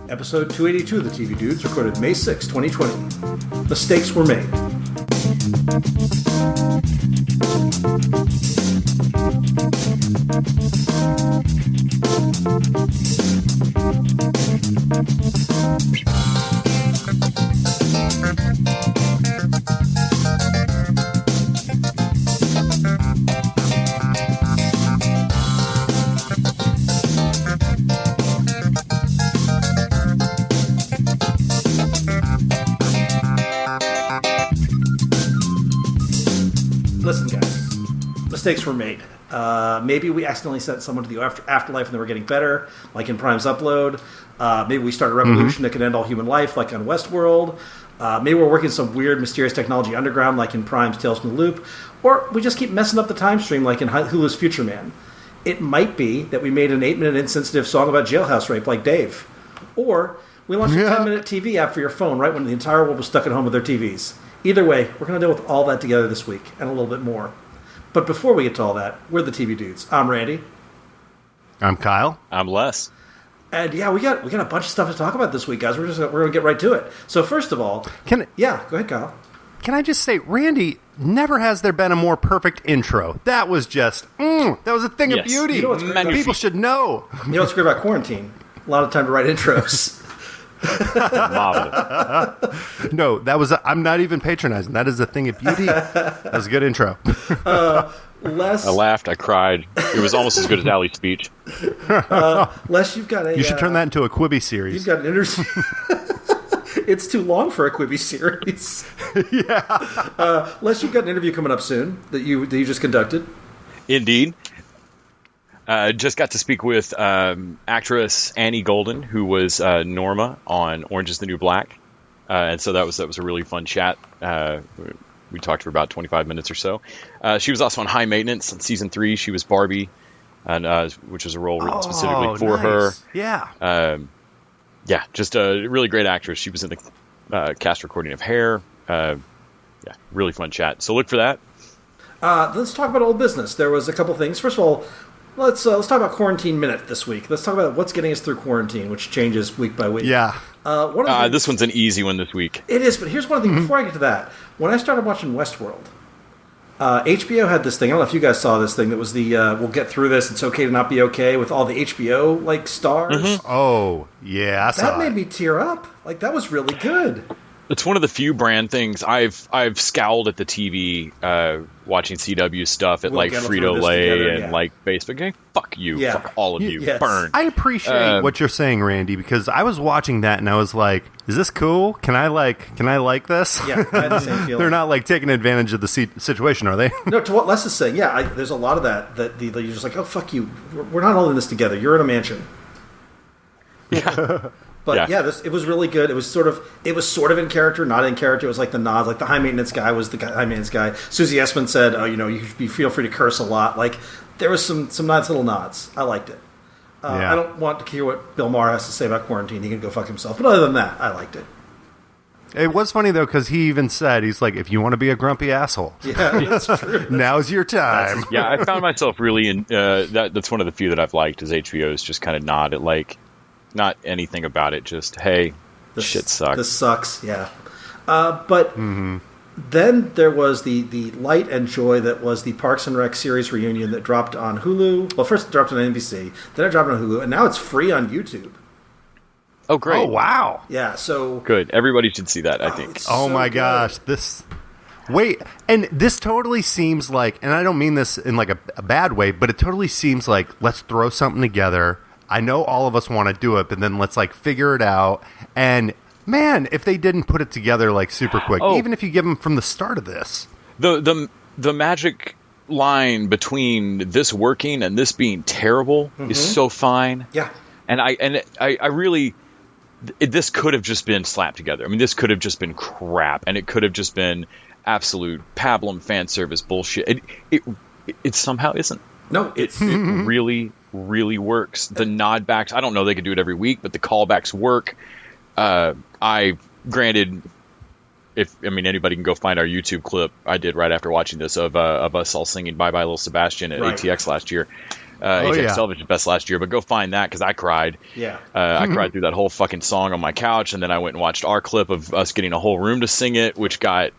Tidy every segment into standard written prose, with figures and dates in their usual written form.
Episode 282 of the TV Dudes, recorded May 6, 2020. Mistakes were made. Listen, guys, mistakes were made. Maybe we accidentally sent someone to the afterlife and they were getting better, like in Prime's Upload. Maybe we started a revolution that could end all human life, like on Westworld. Maybe we're working some weird, mysterious technology underground, like in Prime's Tales from the Loop. Or we just keep messing up the time stream, like in Hulu's Future Man. It might be that we made an 8-minute insensitive song about jailhouse rape, like Dave. Or we launched a 10-minute TV app for your phone right when the entire world was stuck at home with their TVs. Either way, we're going to deal with all that together this week, and a little bit more. But before we get to all that, we're the TV Dudes. I'm Randy. I'm Kyle. I'm Les. And yeah, we got a bunch of stuff to talk about this week, guys. We're going to get right to it. So first of all, go ahead, Kyle. Can I just say, Randy, never has there been a more perfect intro. That was just, that was a thing of beauty. You know what's great People should know. You know what's great about quarantine? A lot of time to write intros. No, I'm not even patronizing. That is a thing of beauty. That was a good intro. Les, I laughed. I cried. It was almost as good as Allie's speech. Les, you've got You should turn that into a Quibi series. You've got an interview. It's too long for a Quibi series. Yeah. Les, you've got an interview coming up soon that you just conducted. Indeed. Just got to speak with actress Annie Golden, who was Norma on Orange is the New Black. And so that was a really fun chat. We talked for about 25 minutes or so. She was also on High Maintenance in season 3. She was Barbie, and which was a role written specifically for her. Yeah. Yeah, just a really great actress. She was in the cast recording of Hair. Yeah, really fun chat. So look for that. Let's talk about old business. There was a couple things. First of all, let's talk about Quarantine Minute this week. Let's talk about what's getting us through quarantine, which changes week by week. Yeah. This one's an easy one this week. It is, but here's one thing before I get to that. When I started watching Westworld, HBO had this thing. I don't know if you guys saw this thing that was the we'll get through this, it's okay to not be okay, with all the HBO like stars. Mm-hmm. Oh, yeah, I saw that made me tear up. Like, that was really good. It's one of the few brand things I've scowled at the TV watching CW stuff at like Frito-Lay and like Facebook. Okay, fuck you, fuck all of you, burn. I appreciate what you're saying, Randy, because I was watching that and I was like, "Is this cool? Can I like this?" Yeah, I had the same feeling. They're not like taking advantage of the situation, are they? No, to what Les is saying, there's a lot of that you're just like, "Oh, fuck you, we're not all in this together. You're in a mansion." Yeah. But it was really good. It was sort of in character, not in character. It was like the nods, like the high maintenance guy was the high maintenance guy. Susie Essman said, you feel free to curse a lot. Like, there was some nice little nods. I liked it. I don't want to hear what Bill Maher has to say about quarantine. He can go fuck himself. But other than that, I liked it. It was funny, though, because he even said, he's like, if you want to be a grumpy asshole, that's true. Now's your time. Yeah, I found myself really in that's one of the few that I've liked is HBO's just kind of nod at like, not anything about it, just, hey, this shit sucks. This sucks, yeah. But then there was the light and joy that was the Parks and Rec series reunion that dropped on Hulu. Well, first it dropped on NBC, then it dropped on Hulu, and now it's free on YouTube. Oh, great. Oh, wow. Yeah, so... Good. Everybody should see that, I think. Oh, my gosh. Wait, and this totally seems like, and I don't mean this in like a bad way, but it totally seems like, let's throw something together. I know all of us want to do it, but then let's like figure it out. And man, if they didn't put it together like super quick, even if you give them from the start of this, the magic line between this working and this being terrible is so fine. Yeah, and I really, this could have just been slapped together. I mean, this could have just been crap, and it could have just been absolute pablum fan service bullshit. It somehow isn't. No, it really works. The nod backs, I don't know they could do it every week, but the callbacks work. Granted, anybody can go find our YouTube clip I did right after watching this of us all singing Bye Bye Little Sebastian at ATX last year. HX Television Fest last year, but go find that because I cried. Yeah. I cried through that whole fucking song on my couch, and then I went and watched our clip of us getting a whole room to sing it, which got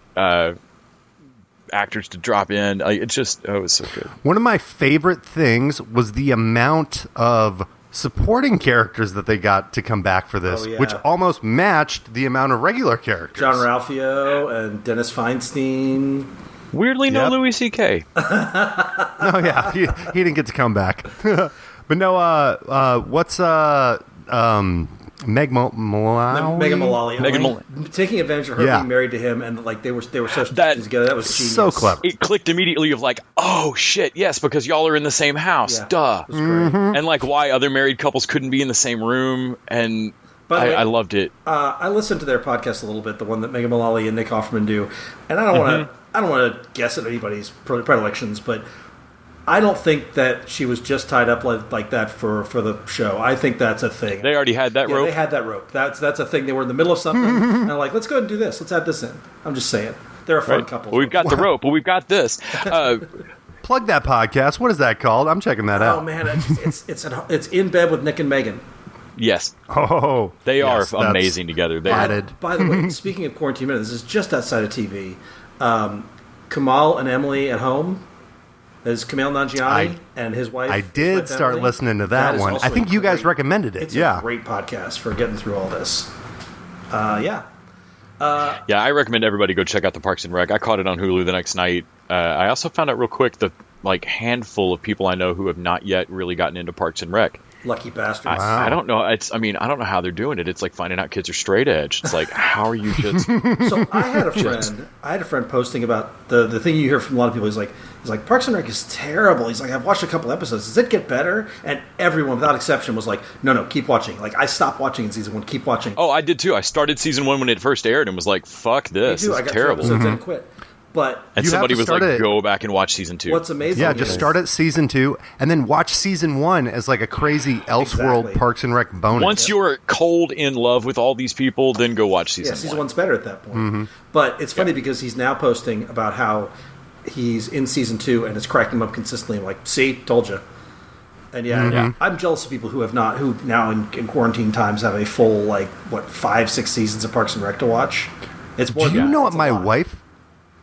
actors to drop in. It was so good. One of my favorite things was the amount of supporting characters that they got to come back for this, which almost matched the amount of regular characters. John Ralphio and Dennis Feinstein. Weirdly, no Louis C.K. Oh yeah, he didn't get to come back. But no, what's Megan Mullally taking advantage of her being married to him, and like they were such together. That was genius. So clever. It clicked immediately of like, oh shit, yes, because y'all are in the same house. Yeah, duh. it was great. And like why other married couples couldn't be in the same room, and I loved it. I listened to their podcast a little bit, the one that Megan Mullally and Nick Offerman do, and I don't want to guess at anybody's predilections, but I don't think that she was just tied up like that for the show. I think that's a thing. They already had that rope? They had that rope. That's a thing. They were in the middle of something, and they're like, let's go ahead and do this. Let's add this in. I'm just saying. They're a fun couple. Well, we've got the rope, but we've got this. Plug that podcast. What is that called? I'm checking that out. Oh, man. It's In Bed with Nick and Megan. Yes. Oh. They are amazing together. They added. By the way, speaking of Quarantine Minute, this is just outside of TV. Kamal and Emily at Home. There's Kumail Nanjiani and his wife. I did start listening to that one. I think you guys recommended it. It's a great podcast for getting through all this. Yeah, I recommend everybody go check out the Parks and Rec. I caught it on Hulu the next night. I also found out real quick the handful of people I know who have not yet really gotten into Parks and Rec. Lucky bastards. I don't know. I don't know how they're doing it. It's like finding out kids are straight edge. It's like, how are you just? So I had a friend posting about the thing you hear from a lot of people. He's like Parks and Rec is terrible. He's like, I've watched a couple episodes. Does it get better? And everyone, without exception, was like, no, keep watching. Like I stopped watching in season 1. Keep watching. Oh, I did too. I started season 1 when it first aired and was like, fuck this. I got terrible. 2 episodes and quit. And somebody was like, go back and watch season 2. What's amazing? Yeah, just start at season 2 and then watch season 1 as like a crazy Elseworld Parks and Rec bonus. Once you're cold in love with all these people, then go watch season 1. Season 1's better at that point. But it's funny because he's now posting about how he's in season 2 and it's cracking him up consistently. I'm like, see, told you. And I'm jealous of people who now in quarantine times have a full 5-6 seasons of Parks and Rec to watch. It's more. Do you know what my wife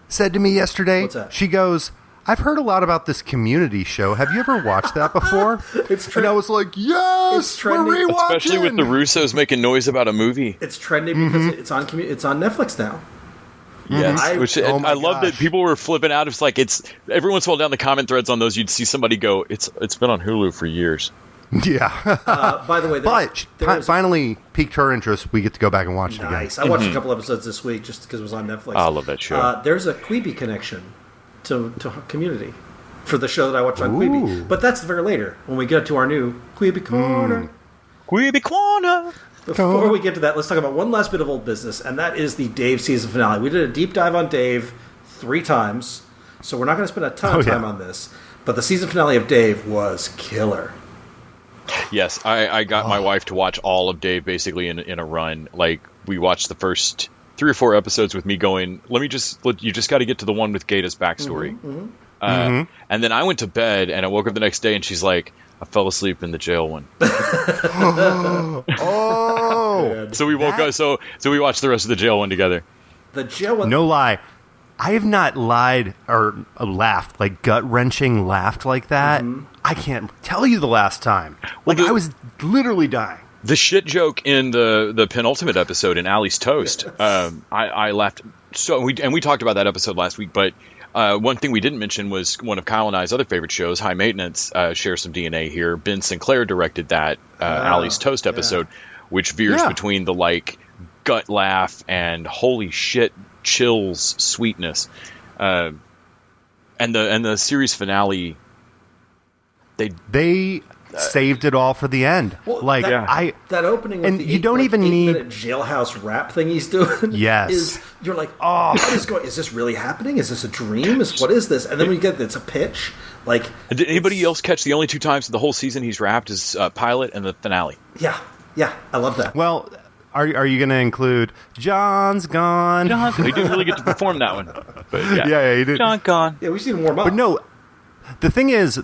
said to me yesterday? What's that? She goes, I've heard a lot about this Community show. Have you ever watched that before? And I was like, yes, it's trending. we're rewatching. Especially with the Russos making noise about a movie. It's trending because it's on Netflix now. Yes, I love that people were flipping out. It's like every once in a while down the comment threads on those, you'd see somebody go, "It's been on Hulu for years." Yeah. By the way, finally piqued her interest. We get to go back and watch it again. Nice. I watched a couple episodes this week just because it was on Netflix. I love that show. There's a Quibi connection to Community for the show that I watched on Quibi, but that's very later when we get to our new Quibi Corner. Quibi Corner. Before we get to that, let's talk about one last bit of old business, and that is the Dave season finale. We did a deep dive on Dave 3 times, so we're not going to spend a ton of time on this, but the season finale of Dave was killer. Yes, I got my wife to watch all of Dave basically in a run. Like, we watched the first 3 or 4 episodes with me going, you just got to get to the one with Gata's backstory. And then I went to bed, and I woke up the next day, and she's like, I fell asleep in the jail one. So we woke up. So we watched the rest of the jail one together. The jail one. No lie, I have not lied or laughed gut-wrenching laughed like that. I can't tell you the last time. I was literally dying. The shit joke in the penultimate episode in Allie's Toast. Yes. I laughed so. We talked about that episode last week, but. One thing we didn't mention was one of Kyle and I's other favorite shows, High Maintenance, shares some DNA here. Ben Sinclair directed that Allie's Toast episode, which veers between the gut laugh and holy shit chills sweetness, and the series finale. They saved it all for the end. Well, that opening with and the you don't even need jailhouse rap thing he's doing. Yes, you're like, what is going? Is this really happening? Is this a dream? What is this? And then we get it's a pitch. Did anybody else catch the only 2 times the whole season he's rapped is pilot and the finale? Yeah, I love that. Well, are you going to include John's Gone? He didn't really get to perform that one, but yeah, he did. John Gone. Yeah, we've seen him warm up. But no, the thing is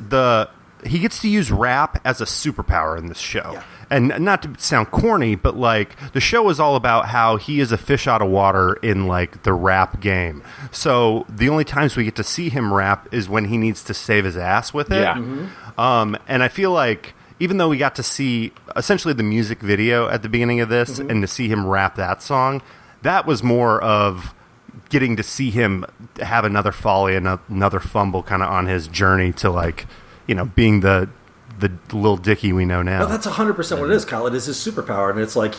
he gets to use rap as a superpower in this show. Yeah. And not to sound corny, but like the show is all about how he is a fish out of water in like the rap game. So the only times we get to see him rap is when he needs to save his ass with it. Yeah. And I feel like even though we got to see essentially the music video at the beginning of this and to see him rap that song, that was more of getting to see him have another folly and another fumble kind of on his journey to like, you know, being the little Dicky we know now. No, that's 100% what it is, Kyle. It is his superpower, and it's like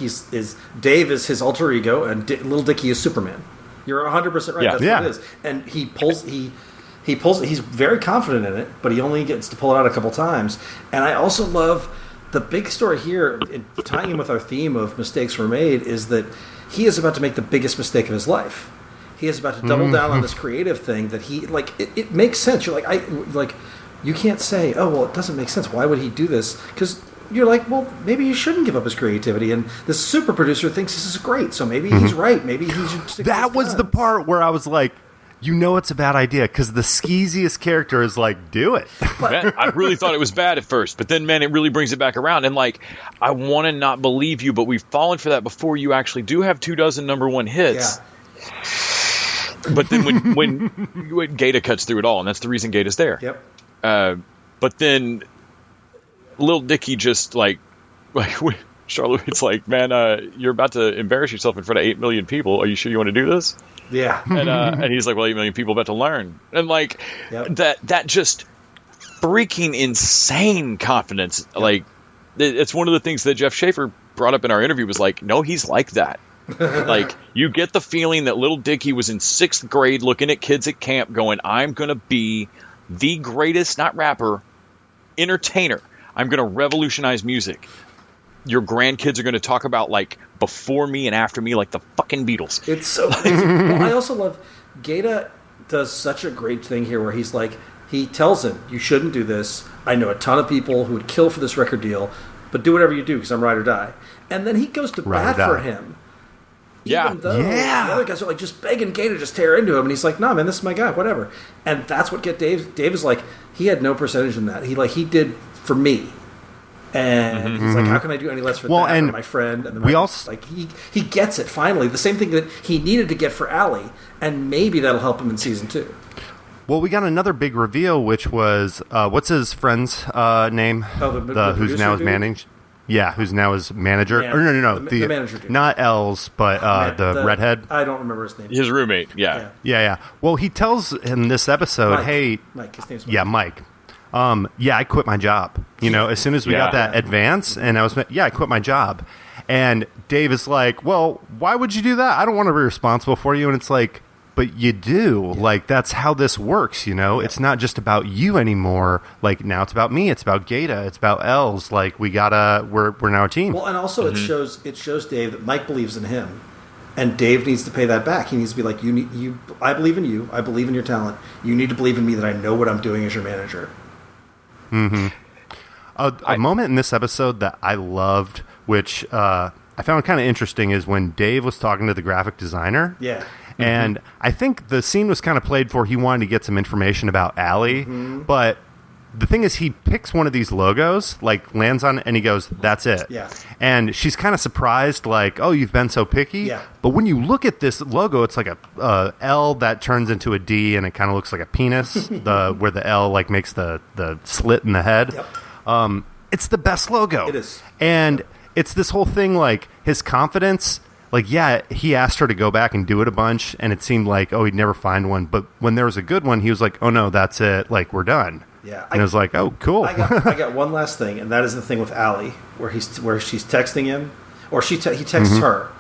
Dave is his alter ego, and Little Dicky is Superman. You're 100% right. Yeah. That's what it is. And he pulls. He's very confident in it, but he only gets to pull it out a couple times. And I also love the big story here, tying in with our theme of mistakes were made, is that he is about to make the biggest mistake of his life. He is about to double down on this creative thing that he like. It makes sense. You're like. You can't say, oh, well, it doesn't make sense. Why would he do this? Because you're like, well, maybe he shouldn't give up his creativity. And the super producer thinks this is great, so maybe he's right. Maybe he should stick That was the part where I was like, you know it's a bad idea, because the skeeziest character is like, do it. Man, I really thought it was bad at first, but then, man, it really brings it back around. And, like, I want to not believe you, but we've fallen for that before you actually do have 24 #1 hits. Yeah. But then when Gata cuts through it all, and that's the reason Gata's there. Yep. But then Lil Dicky just like Charlotte, it's like, man, you're about to embarrass yourself in front of 8 million people. Are you sure you want to do this? Yeah. And he's like, well, 8 million people about to learn. And like that just freaking insane confidence. Yep. Like it's one of the things that Jeff Schaffer brought up in our interview was like, no, he's like that. Like you get the feeling that Little Dicky was in 6th grade looking at kids at camp going, I'm going to be the greatest, not rapper, entertainer. I'm going to revolutionize music. Your grandkids are going to talk about, like, before me and after me, like the fucking Beatles. It's so crazy. Well, I also love, Gata does such a great thing here where he's like, he tells him, you shouldn't do this. I know a ton of people who would kill for this record deal, but do whatever you do because I'm ride or die. And then he goes to bat for him. Even though the other guys are like just begging Gata to just tear into him, and he's like, "No, man, this is my guy, whatever." And that's what get Dave. Dave is like, he had no percentage in that. He did for me, and he's like, "How can I do any less for that and my friend?" And we also like he gets it finally. The same thing that he needed to get for Allie, and maybe that'll help him in season 2. Well, we got another big reveal, which was what's his friend's name? Oh, who's now his manager. Yeah, who's now his manager. Man, or no. The manager dude. Not Els, but the redhead. I don't remember his name. His roommate, Yeah. Well, he tells in this episode, hey... Mike, his name's Mike. Yeah, Mike. I quit my job. You know, as soon as we got that advance, and I quit my job. And Dave is like, well, why would you do that? I don't want to be responsible for you. And it's like, but you do. Yeah. Like, that's how this works, you know? Yeah. It's not just about you anymore. Like, now it's about me. It's about Gata. It's about Els. Like, we're now a team. Well, and also it shows Dave that Mike believes in him. And Dave needs to pay that back. He needs to be like, I believe in you. I believe in your talent. You need to believe in me that I know what I'm doing as your manager. Mm-hmm. A moment in this episode that I loved, which I found kind of interesting, is when Dave was talking to the graphic designer. Yeah. And I think the scene was kind of played for he wanted to get some information about Allie. But the thing is, he picks one of these logos, like lands on it, and he goes, that's it. Yeah. And she's kind of surprised, like, oh, you've been so picky? Yeah. But when you look at this logo, it's like a L that turns into a D, and it kind of looks like a penis, where the L like makes the slit in the head. Yep. It's the best logo. It is. And it's this whole thing, like, his confidence... Like, yeah, he asked her to go back and do it a bunch, and it seemed like, oh, he'd never find one. But when there was a good one, he was like, oh, no, that's it. Like, we're done. Yeah. And it was like, oh, cool. I got one last thing, and that is the thing with Allie, where she's texting him, or he texts her.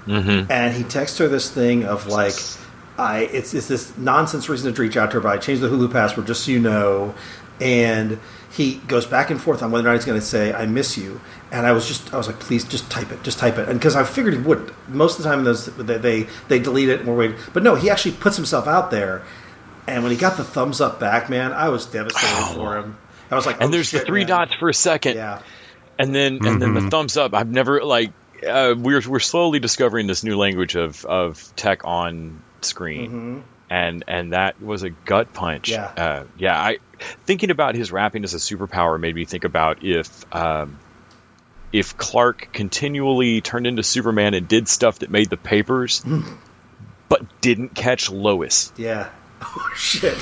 Mm-hmm. And he texts her this thing of, like, it's this nonsense reason to reach out to her, but I changed the Hulu password just so you know. And he goes back and forth on whether or not he's going to say, I miss you. And I was like, please, just type it. And because I figured he wouldn't. Most of the time, they delete it and we're waiting. But no, he actually puts himself out there. And when he got the thumbs up back, man, I was devastated for him. I was like, and there's the 3 dots for a second. Yeah. And then the thumbs up. I've never, like, we're slowly discovering this new language of tech on screen. and that was a gut punch. I thinking about his rapping as a superpower made me think about if Clark continually turned into Superman and did stuff that made the papers, but didn't catch Lois. Yeah. Oh, shit.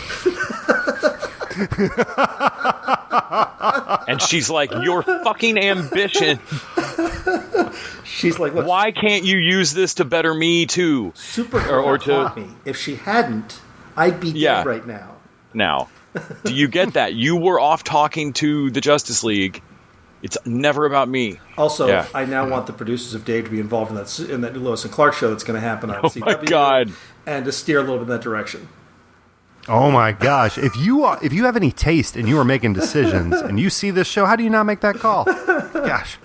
And she's like, your fucking ambition. She's like, look, why can't you use this to better me too? Supergirl or to me. If she hadn't, I'd be dead right now. Now, do you get that? You were off talking to the Justice League. It's never about me. Also, I now want the producers of Dave to be involved in that new Lois and Clark show that's going to happen on CW. Oh my God. And to steer a little bit in that direction. Oh my gosh! If you have any taste and you are making decisions and you see this show, how do you not make that call? Gosh.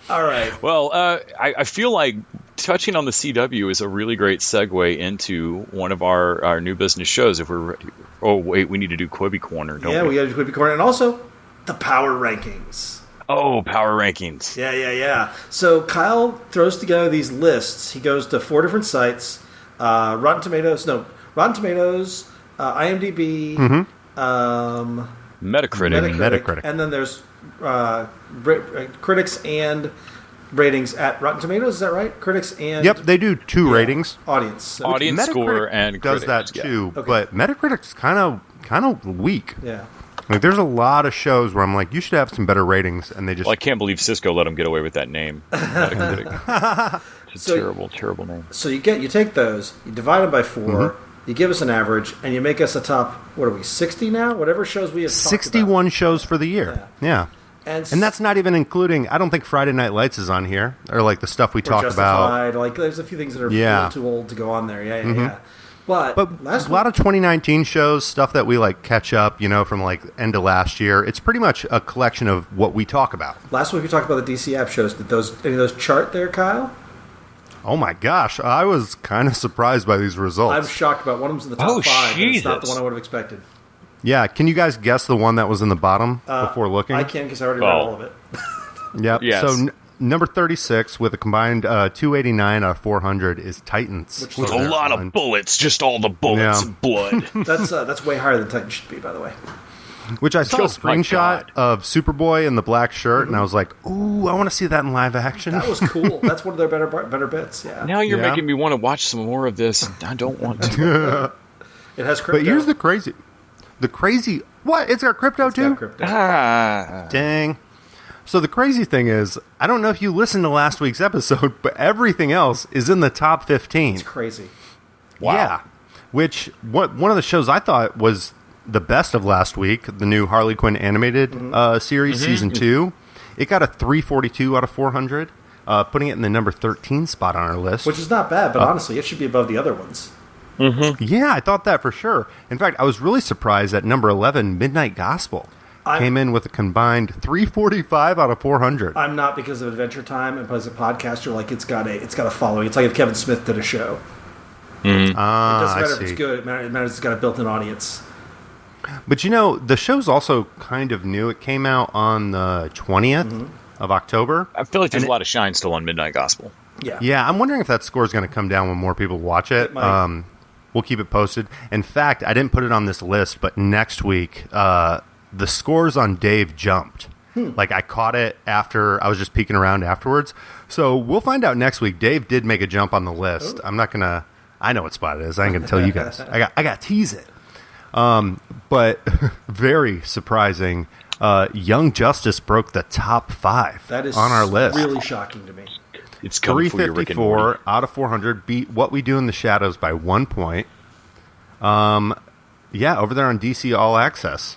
All right. Well, I feel like touching on the CW is a really great segue into one of our new business shows. If we're we need to do Quibi Corner, don't we? Yeah, we got to do Quibi Corner, and also the Power Rankings. Oh, Power Rankings. Yeah. So Kyle throws together these lists. He goes to 4 different sites: Rotten Tomatoes, IMDb, Metacritic, and then there's critics and ratings at Rotten Tomatoes. Is that right? Critics and they do 2 ratings. Audience, so audience score, and does critics, that too. Okay. But Metacritic's kind of weak. Yeah. Like, there's a lot of shows where I'm like, you should have some better ratings, and they just... Well, I can't believe Cisco let him get away with that name. It's a terrible name. So you take those, you divide them by 4, you give us an average, and you make us a top, what are we, 60 now? Whatever shows we have 61 shows for the year. Yeah. And that's not even including, I don't think Friday Night Lights is on here, or like the stuff we talk about. Like, there's a few things that are a little too old to go on there. Yeah. But a lot of 2019 shows, stuff that we like catch up, from like end of last year. It's pretty much a collection of what we talk about. Last week we talked about the DC app shows. Did any of those chart there, Kyle? Oh my gosh, I was kind of surprised by these results. I'm shocked about one of them's in the top 5. And it's not the one I would have expected. Yeah, can you guys guess the one that was in the bottom before looking? I can because I already read all of it. Yep. Yes. So number 36 with a combined 289 out of 400 is Titans. With a lot of bullets, just all the bullets and blood. That's way higher than Titans should be, by the way. Which I saw a screenshot of Superboy in the black shirt, and I was like, ooh, I want to see that in live action. That was cool. That's one of their better bits, yeah. Now you're making me want to watch some more of this. I don't want to. It has crypto. But here's the crazy... What? It's got crypto too? Got crypto. Dang. So the crazy thing is, I don't know if you listened to last week's episode, but everything else is in the top 15. It's crazy. Wow. Yeah. Which, one of the shows I thought was the best of last week, the new Harley Quinn animated series, Season 2, it got a 342 out of 400, putting it in the number 13 spot on our list. Which is not bad, but honestly, it should be above the other ones. Yeah, I thought that for sure. In fact, I was really surprised that number 11, Midnight Gospel, came in with a combined 345 out of 400. I'm not, because of Adventure Time and as a podcaster, like it's got a following. It's like if Kevin Smith did a show. It doesn't matter if it's good. It matters it's got a built-in audience. But the show's also kind of new. It came out on the 20th of October. I feel like there's a lot of shine still on Midnight Gospel. Yeah, I'm wondering if that score is going to come down when more people watch it. We'll keep it posted. In fact, I didn't put it on this list, but next week, the scores on Dave jumped. Like, I caught it after, I was just peeking around afterwards. So we'll find out next week. Dave did make a jump on the list. I'm not going to, I know what spot it is. I ain't going to tell you guys. I got to tease it. But very surprising. Young Justice broke the top 5 that is on our list. Really shocking to me. It's coming for you, Rick and Morty. 354 out of 400, beat What We Do in the Shadows by 1 point. Over there on DC All Access.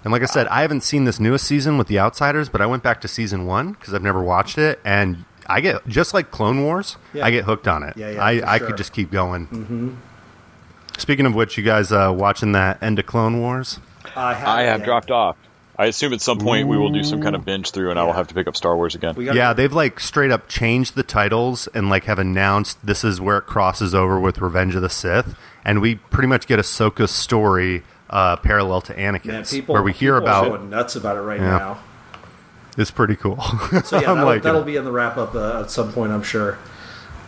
And like I said, I haven't seen this newest season with The Outsiders, but I went back to season 1 because I've never watched it, and I get, just like Clone Wars, I get hooked on it. I could just keep going. Speaking of which, you guys watching that end of Clone Wars? I have dropped off. I assume at some point we will do some kind of binge through, and I will have to pick up Star Wars again. They've like straight up changed the titles and like have announced this is where it crosses over with Revenge of the Sith, and we pretty much get Ahsoka's story parallel to Anakin's, where we hear about going nuts about it right now. It's pretty cool. So that'll be in the wrap up at some point, I'm sure.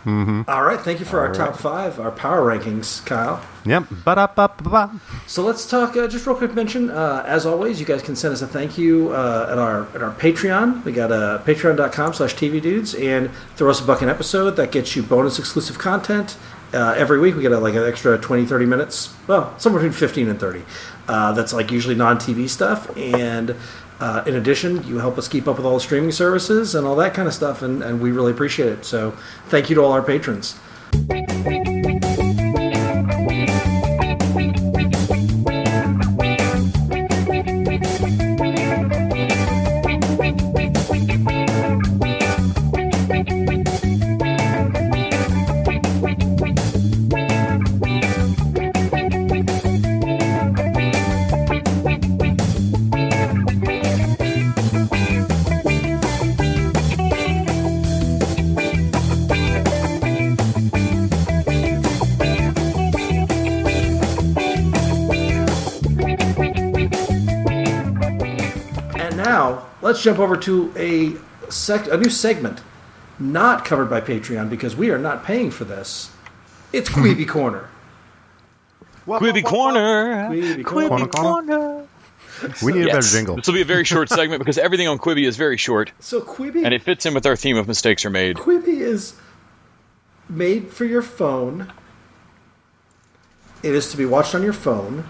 All right, thank you for our top 5, our power rankings, Kyle. Yep. Ba-da-ba-ba-ba. So let's talk. Just real quick mention. As always, you guys can send us a thank you at our Patreon. We got patreon.com/tvdudes, and throw us $1 an episode. That gets you bonus exclusive content every week. We get like an extra 20-30 minutes. Well, somewhere between 15 and 30. That's like usually non-TV stuff. And in addition, you help us keep up with all the streaming services and all that kind of stuff, and we really appreciate it. So thank you to all our patrons. Let's jump over to a new segment not covered by Patreon because we are not paying for this. It's Quibi Corner. Quibi Corner. Quibi Corner. We need a better jingle. This will be a very short segment because everything on Quibi is very short. So Quibi... And it fits in with our theme of mistakes are made. Quibi is made for your phone. It is to be watched on your phone.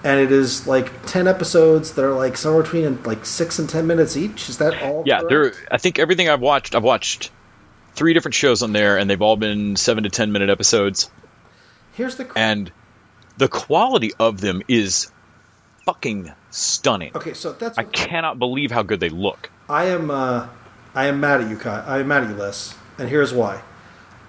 And it is like 10 episodes that are like somewhere between like 6 and 10 minutes each. Is that all? Yeah, I think everything I've watched 3 different shows on there, and they've all been 7 to 10 minute episodes. And the quality of them is fucking stunning. Okay, so I cannot believe how good they look. I am mad at you, Kai. I am mad at you, Les. And here's why.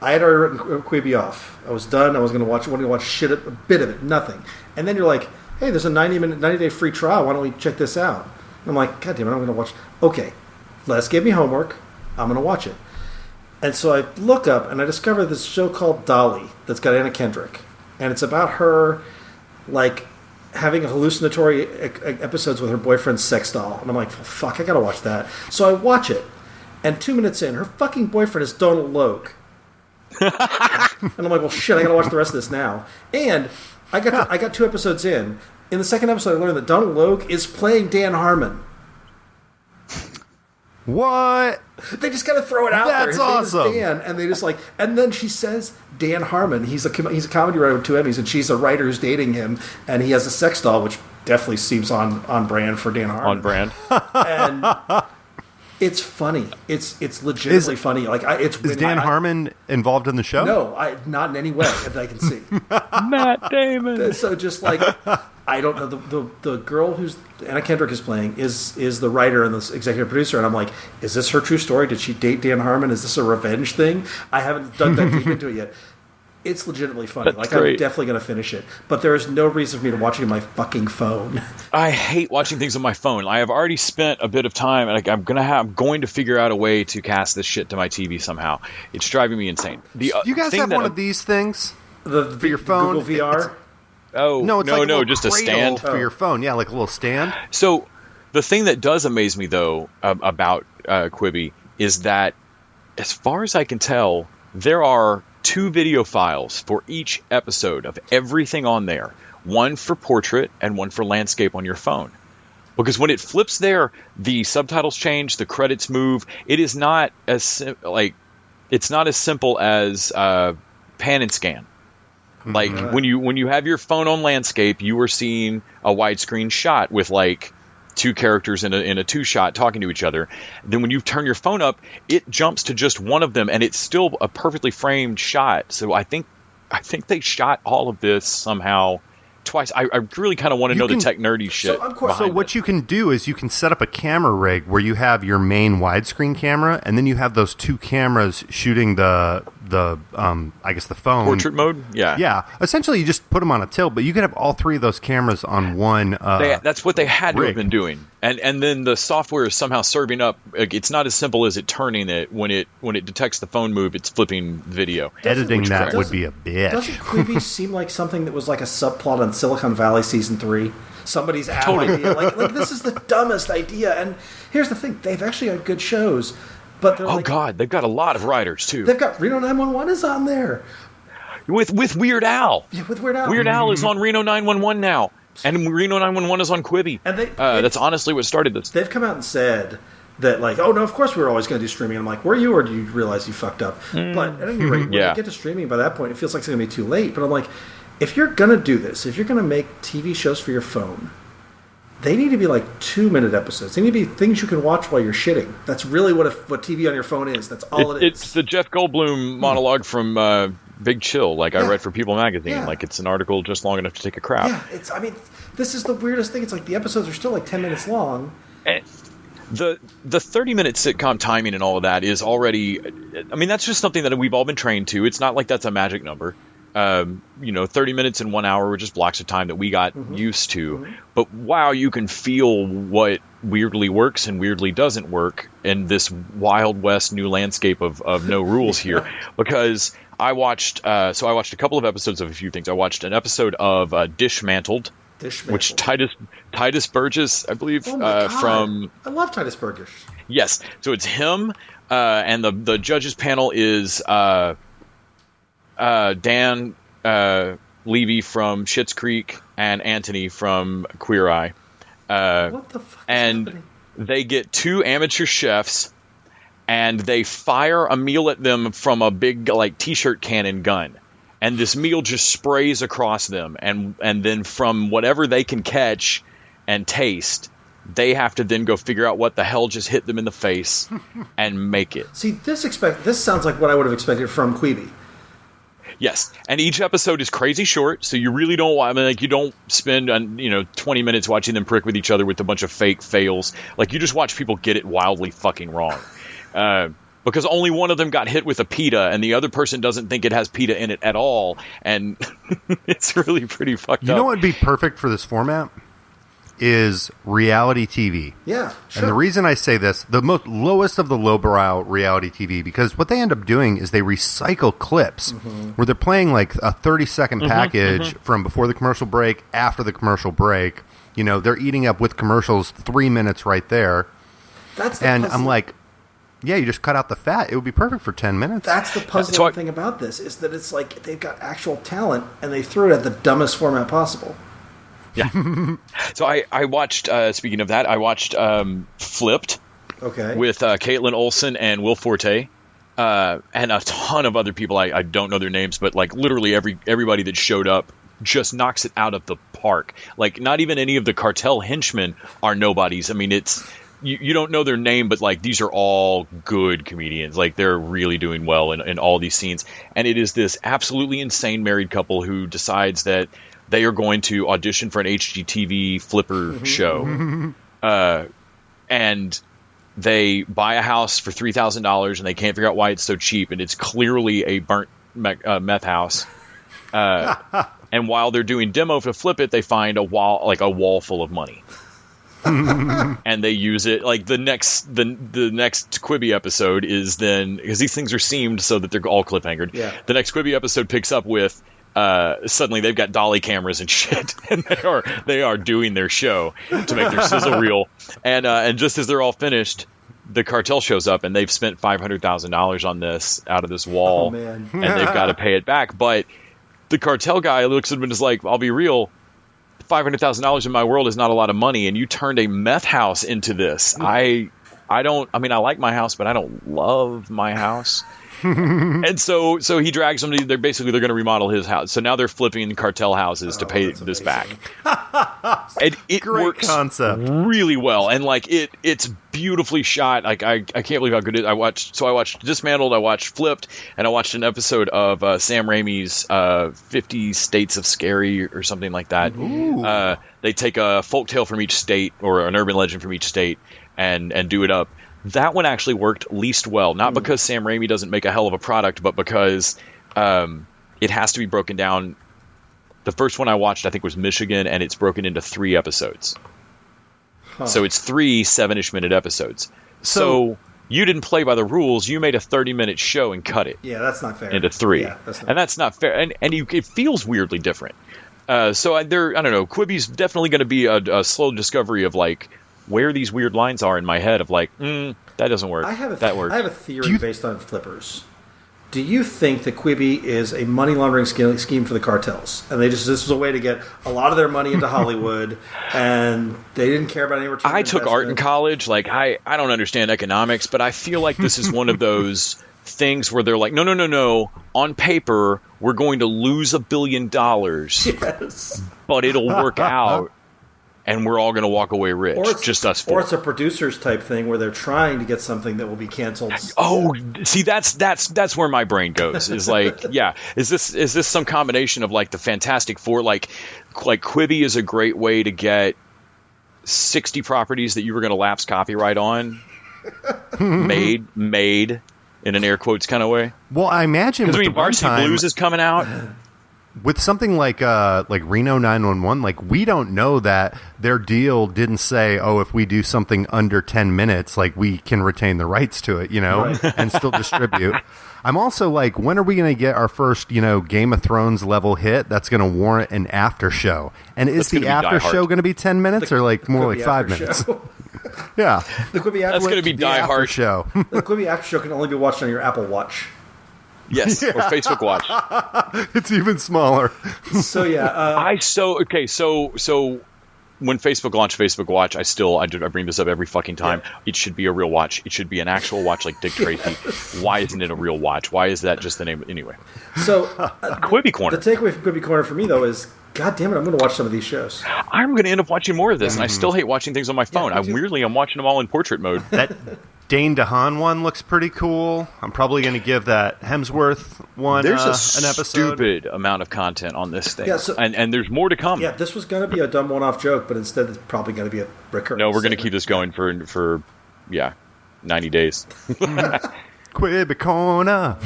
I had already written Quibi off. I was done. I was going to watch. I wanted to watch shit, a bit of it, nothing. And then you're like, hey, there's a 90-day free trial. Why don't we check this out? And I'm like, God damn it, I'm going to watch. Okay, Les gave me homework. I'm going to watch it. And so I look up and I discover this show called Dolly that's got Anna Kendrick. And it's about her, like, having hallucinatory episodes with her boyfriend's sex doll. And I'm like, well, fuck, I got to watch that. So I watch it. And 2 minutes in, her fucking boyfriend is Donald Logue. And I'm like, well, shit, I got to watch the rest of this now. And I got 2 episodes in. In the second episode, I learned that Donald Logue is playing Dan Harmon. What? They just got to throw it out there. That's awesome. Dan, and they just like, and then she says Dan Harmon. He's a comedy writer with 2 Emmys, and she's a writer who's dating him, and he has a sex doll, which definitely seems on brand for Dan Harmon. On brand. And it's funny. It's legitimately funny. Like is Dan Harmon involved in the show? No, not in any way that I can see. Matt Damon. So just like, I don't know, the girl who's Anna Kendrick is playing is the writer and the executive producer, and I'm like, is this her true story? Did she date Dan Harmon? Is this a revenge thing? I haven't dug that deep into it yet. It's legitimately funny. That's like great. I'm definitely going to finish it, but there is no reason for me to watch it on my fucking phone. I hate watching things on my phone. I have already spent a bit of time, and I'm going to figure out a way to cast this shit to my TV somehow. It's driving me insane. You guys have one of these things for your phone? Google VR. No, just a stand for your phone. Yeah, like a little stand. So the thing that does amaze me though about Quibi is that, as far as I can tell, there are 2 video files for each episode of everything on there. One for portrait and one for landscape on your phone. Because when it flips there, the subtitles change, the credits move. It is not it's not as simple as pan and scan. Like when you have your phone on landscape, you are seeing a widescreen shot with like 2 characters in a 2-shot talking to each other. Then when you turn your phone up, it jumps to just one of them, and it's still a perfectly framed shot. So I think they shot all of this somehow twice. I really kind of want to know the tech nerdy shit. So what you can do is you can set up a camera rig where you have your main widescreen camera, and then you have those 2 cameras shooting the I guess the phone portrait mode. Yeah. Essentially, you just put them on a tilt, but you can have all 3 of those cameras on one. That's what they had to rig. have been doing, and then the software is somehow serving up. It's not as simple as it turning it when it detects the phone move. It's flipping video. Editing that would be a bitch. Doesn't Quibi seem like something that was like a subplot on Silicon Valley season 3? Somebody's idea. Like this is the dumbest idea. And here's the thing: they've actually had good shows. But they're God, they've got a lot of writers too. They've got Reno 911 is on there with Weird Al. Yeah, with Weird Al. Weird Al is on Reno 911 now, and Reno 911 is on Quibi. And that's honestly what started this. They've come out and said that, like, oh no, of course we were always going to do streaming. I'm like, were you, or do you realize you fucked up? But at any rate, when you get to streaming, by that point, it feels like it's going to be too late. But I'm like, if you're going to do this, if you're going to make TV shows for your phone, they need to be like 2-minute episodes. They need to be things you can watch while you're shitting. That's really what TV on your phone is. That's all it is. It's the Jeff Goldblum monologue from Big Chill, like I read for People magazine. Yeah. Like it's an article just long enough to take a crap. Yeah, this is the weirdest thing. It's like the episodes are still like 10 minutes long. And the 30-minute sitcom timing and all of that is already, that's just something that we've all been trained to. It's not like that's a magic number. 30 minutes and 1 hour were just blocks of time that we got used to. But wow, you can feel what weirdly works and weirdly doesn't work in this Wild West new landscape of no rules here. Because I watched a couple of episodes of a few things. I watched an episode of Dishmantled, which Titus Burgess, I believe, from... I love Titus Burgess. Yes, so it's him, and the judges panel is Dan Levy from Schitt's Creek and Anthony from Queer Eye. What the fuck is happening? They get 2 amateur chefs, and they fire a meal at them from a big like t-shirt cannon gun. And this meal just sprays across them, and then from whatever they can catch and taste, they have to then go figure out what the hell just hit them in the face and make it. See, this sounds like what I would have expected from Quibi. Yes, and each episode is crazy short, so you really don't. You don't spend 20 minutes watching them prick with each other with a bunch of fake fails. Like you just watch people get it wildly fucking wrong. Because only one of them got hit with a pita, and the other person doesn't think it has pita in it at all, and it's really pretty fucked up. You know what would be perfect for this format? Is reality TV. Yeah, sure. And the reason I say this, the lowest of the lowbrow reality TV, because what they end up doing is they recycle clips where they're playing like a 30-second package from before the commercial break, after the commercial break. They're eating up with commercials 3 minutes right there. I'm like, yeah, you just cut out the fat. It would be perfect for 10 minutes. That's the puzzling thing about this, is that it's like they've got actual talent, and they threw it at the dumbest format possible. Yeah. So I watched, speaking of that, I watched Flipped with Caitlin Olsen and Will Forte and a ton of other people. I don't know their names, but like literally everybody that showed up just knocks it out of the park. Like not even any of the cartel henchmen are nobodies. It's... You don't know their name, but like these are all good comedians. Like they're really doing well in all these scenes. And it is this absolutely insane married couple who decides that they are going to audition for an HGTV flipper show. And they buy a house for $3,000 and they can't figure out why it's so cheap. And it's clearly a burnt meth house. And while they're doing demo to flip it, they find a wall full of money. And they use it like the next Quibi episode is then, because these things are seamed so that they're all cliffhangered. Yeah. The next Quibi episode picks up with suddenly they've got dolly cameras and shit, and they are doing their show to make their sizzle reel. And just as they're all finished, the cartel shows up and they've spent $500,000 on this out of this wall, and they've got to pay it back. But the cartel guy looks at him and is like, "I'll be real. $500,000 in my world is not a lot of money, and you turned a meth house into this. I like my house, but I don't love my house." And so he drags them to, they're going to remodel his house. So now they're flipping cartel houses to pay this back. And it Great works concept. really well. And like it's beautifully shot. Like I can't believe how good it is. I watched Dismantled, I watched Flipped, and I watched an episode of Sam Raimi's 50 States of Scary or something like that. They take a folktale from each state or an urban legend from each state and do it up. That one actually worked least well, not because Sam Raimi doesn't make a hell of a product, but because it has to be broken down. The first one I watched, I think, was Michigan, and it's broken into 3 episodes. So it's 3 7-ish minute episodes. So you didn't play by the rules. You made a 30-minute show and cut it. Yeah, that's not fair. Into 3. Yeah, that's not fair. And it feels weirdly different. I don't know. Quibi's definitely going to be a slow discovery of like where these weird lines are in my head of like, that doesn't work. That works. I have a theory based on flippers. Do you think that Quibi is a money laundering scheme for the cartels? And this was a way to get a lot of their money into Hollywood, and they didn't care about any return. I took art in college. Like, I don't understand economics, but I feel like this is one of those things where they're like, no. On paper, we're going to lose $1 billion, yes, but it'll work out. And we're all going to walk away rich, just us four. Or it's a producers type thing where they're trying to get something that will be canceled. Oh, see, that's where my brain goes. Is like, yeah, is this some combination of like the Fantastic Four? Like Quibi is a great way to get 60 properties that you were going to lapse copyright on, made in an air quotes kind of way. Well, I imagine with Varsity Blues is coming out. With something like Reno 911, like we don't know that their deal didn't say, oh, if we do something under 10 minutes, like we can retain the rights to it, right. And still distribute. I'm also like, when are we going to get our first, Game of Thrones level hit that's going to warrant an after show? And is the after show going to be 10 minutes or like more like 5 minutes? Yeah. The Quibi That's going to be Die Hard show. The Quibi after show can only be watched on your Apple Watch. Yes, or Facebook Watch. It's even smaller. So yeah, so when Facebook launched Facebook Watch, I bring this up every fucking time. Yeah. It should be a real watch. It should be an actual watch like Dick Tracy. Yes. Why isn't it a real watch? Why is that just the name? Anyway. So Quibi Corner. The takeaway from Quibi Corner for me though is, God damn it, I'm going to watch some of these shows. I'm going to end up watching more of this, and I still hate watching things on my phone. I'm watching them all in portrait mode. That Dane DeHaan one looks pretty cool. I'm probably going to give that Hemsworth one an episode. Stupid amount of content on this thing. Yeah, and there's more to come. Yeah, this was going to be a dumb one-off joke, but instead it's probably going to be a recurring. No, we're going to keep this going for 90 days. Quibi Corner.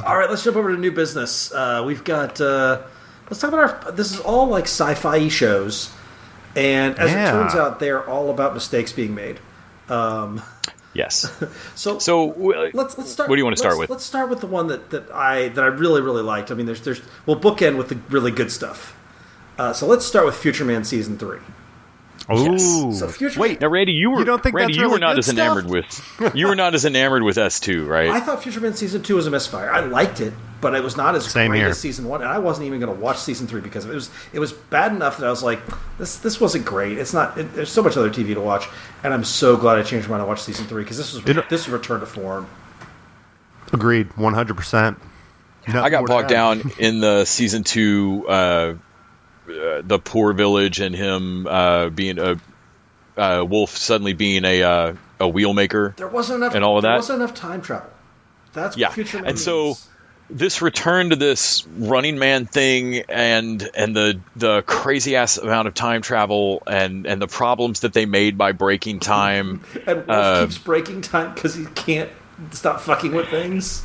All right, let's jump over to new business. We've got. Let's talk about this is all like sci-fi shows, and as it turns out, they're all about mistakes being made. Yes. So let's start. What do you want to start with? Let's start with the one that I really really liked. I mean, we'll bookend with the really good stuff. So let's start with Future Man season 3. Oh, yes. So wait, now Randy, you were not as enamored with S2, right? I thought Future Man season 2 was a misfire. I liked it, but it was not as great as season 1, and I wasn't even going to watch season 3 because of it. It was bad enough that I was like, this wasn't great. It's not. There's so much other TV to watch, and I'm so glad I changed my mind to watch season 3 because this was return to form. Agreed, 100%. I got bogged down in the season 2. The poor village and him being a Wolf suddenly being a wheel maker. There wasn't enough, and all of that. There wasn't enough time travel. That's what Future Man and means. So this return to this Running Man thing and the crazy ass amount of time travel and the problems that they made by breaking time. And Wolf keeps breaking time because he can't stop fucking with things.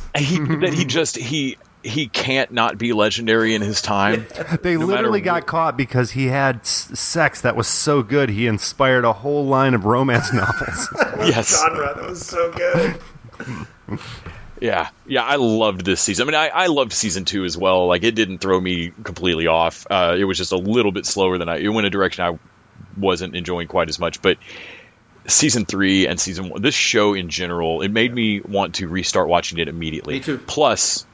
He can't not be legendary in his time. They literally got caught because he had sex that was so good he inspired a whole line of romance novels. Yes. Genre, that was so good. Yeah, I loved this season. I mean, I loved season 2 as well. Like, it didn't throw me completely off. It was just a little bit slower than it went a direction I wasn't enjoying quite as much. But season 3 and season 1, this show in general, it made me want to restart watching it immediately. Me too. Plus,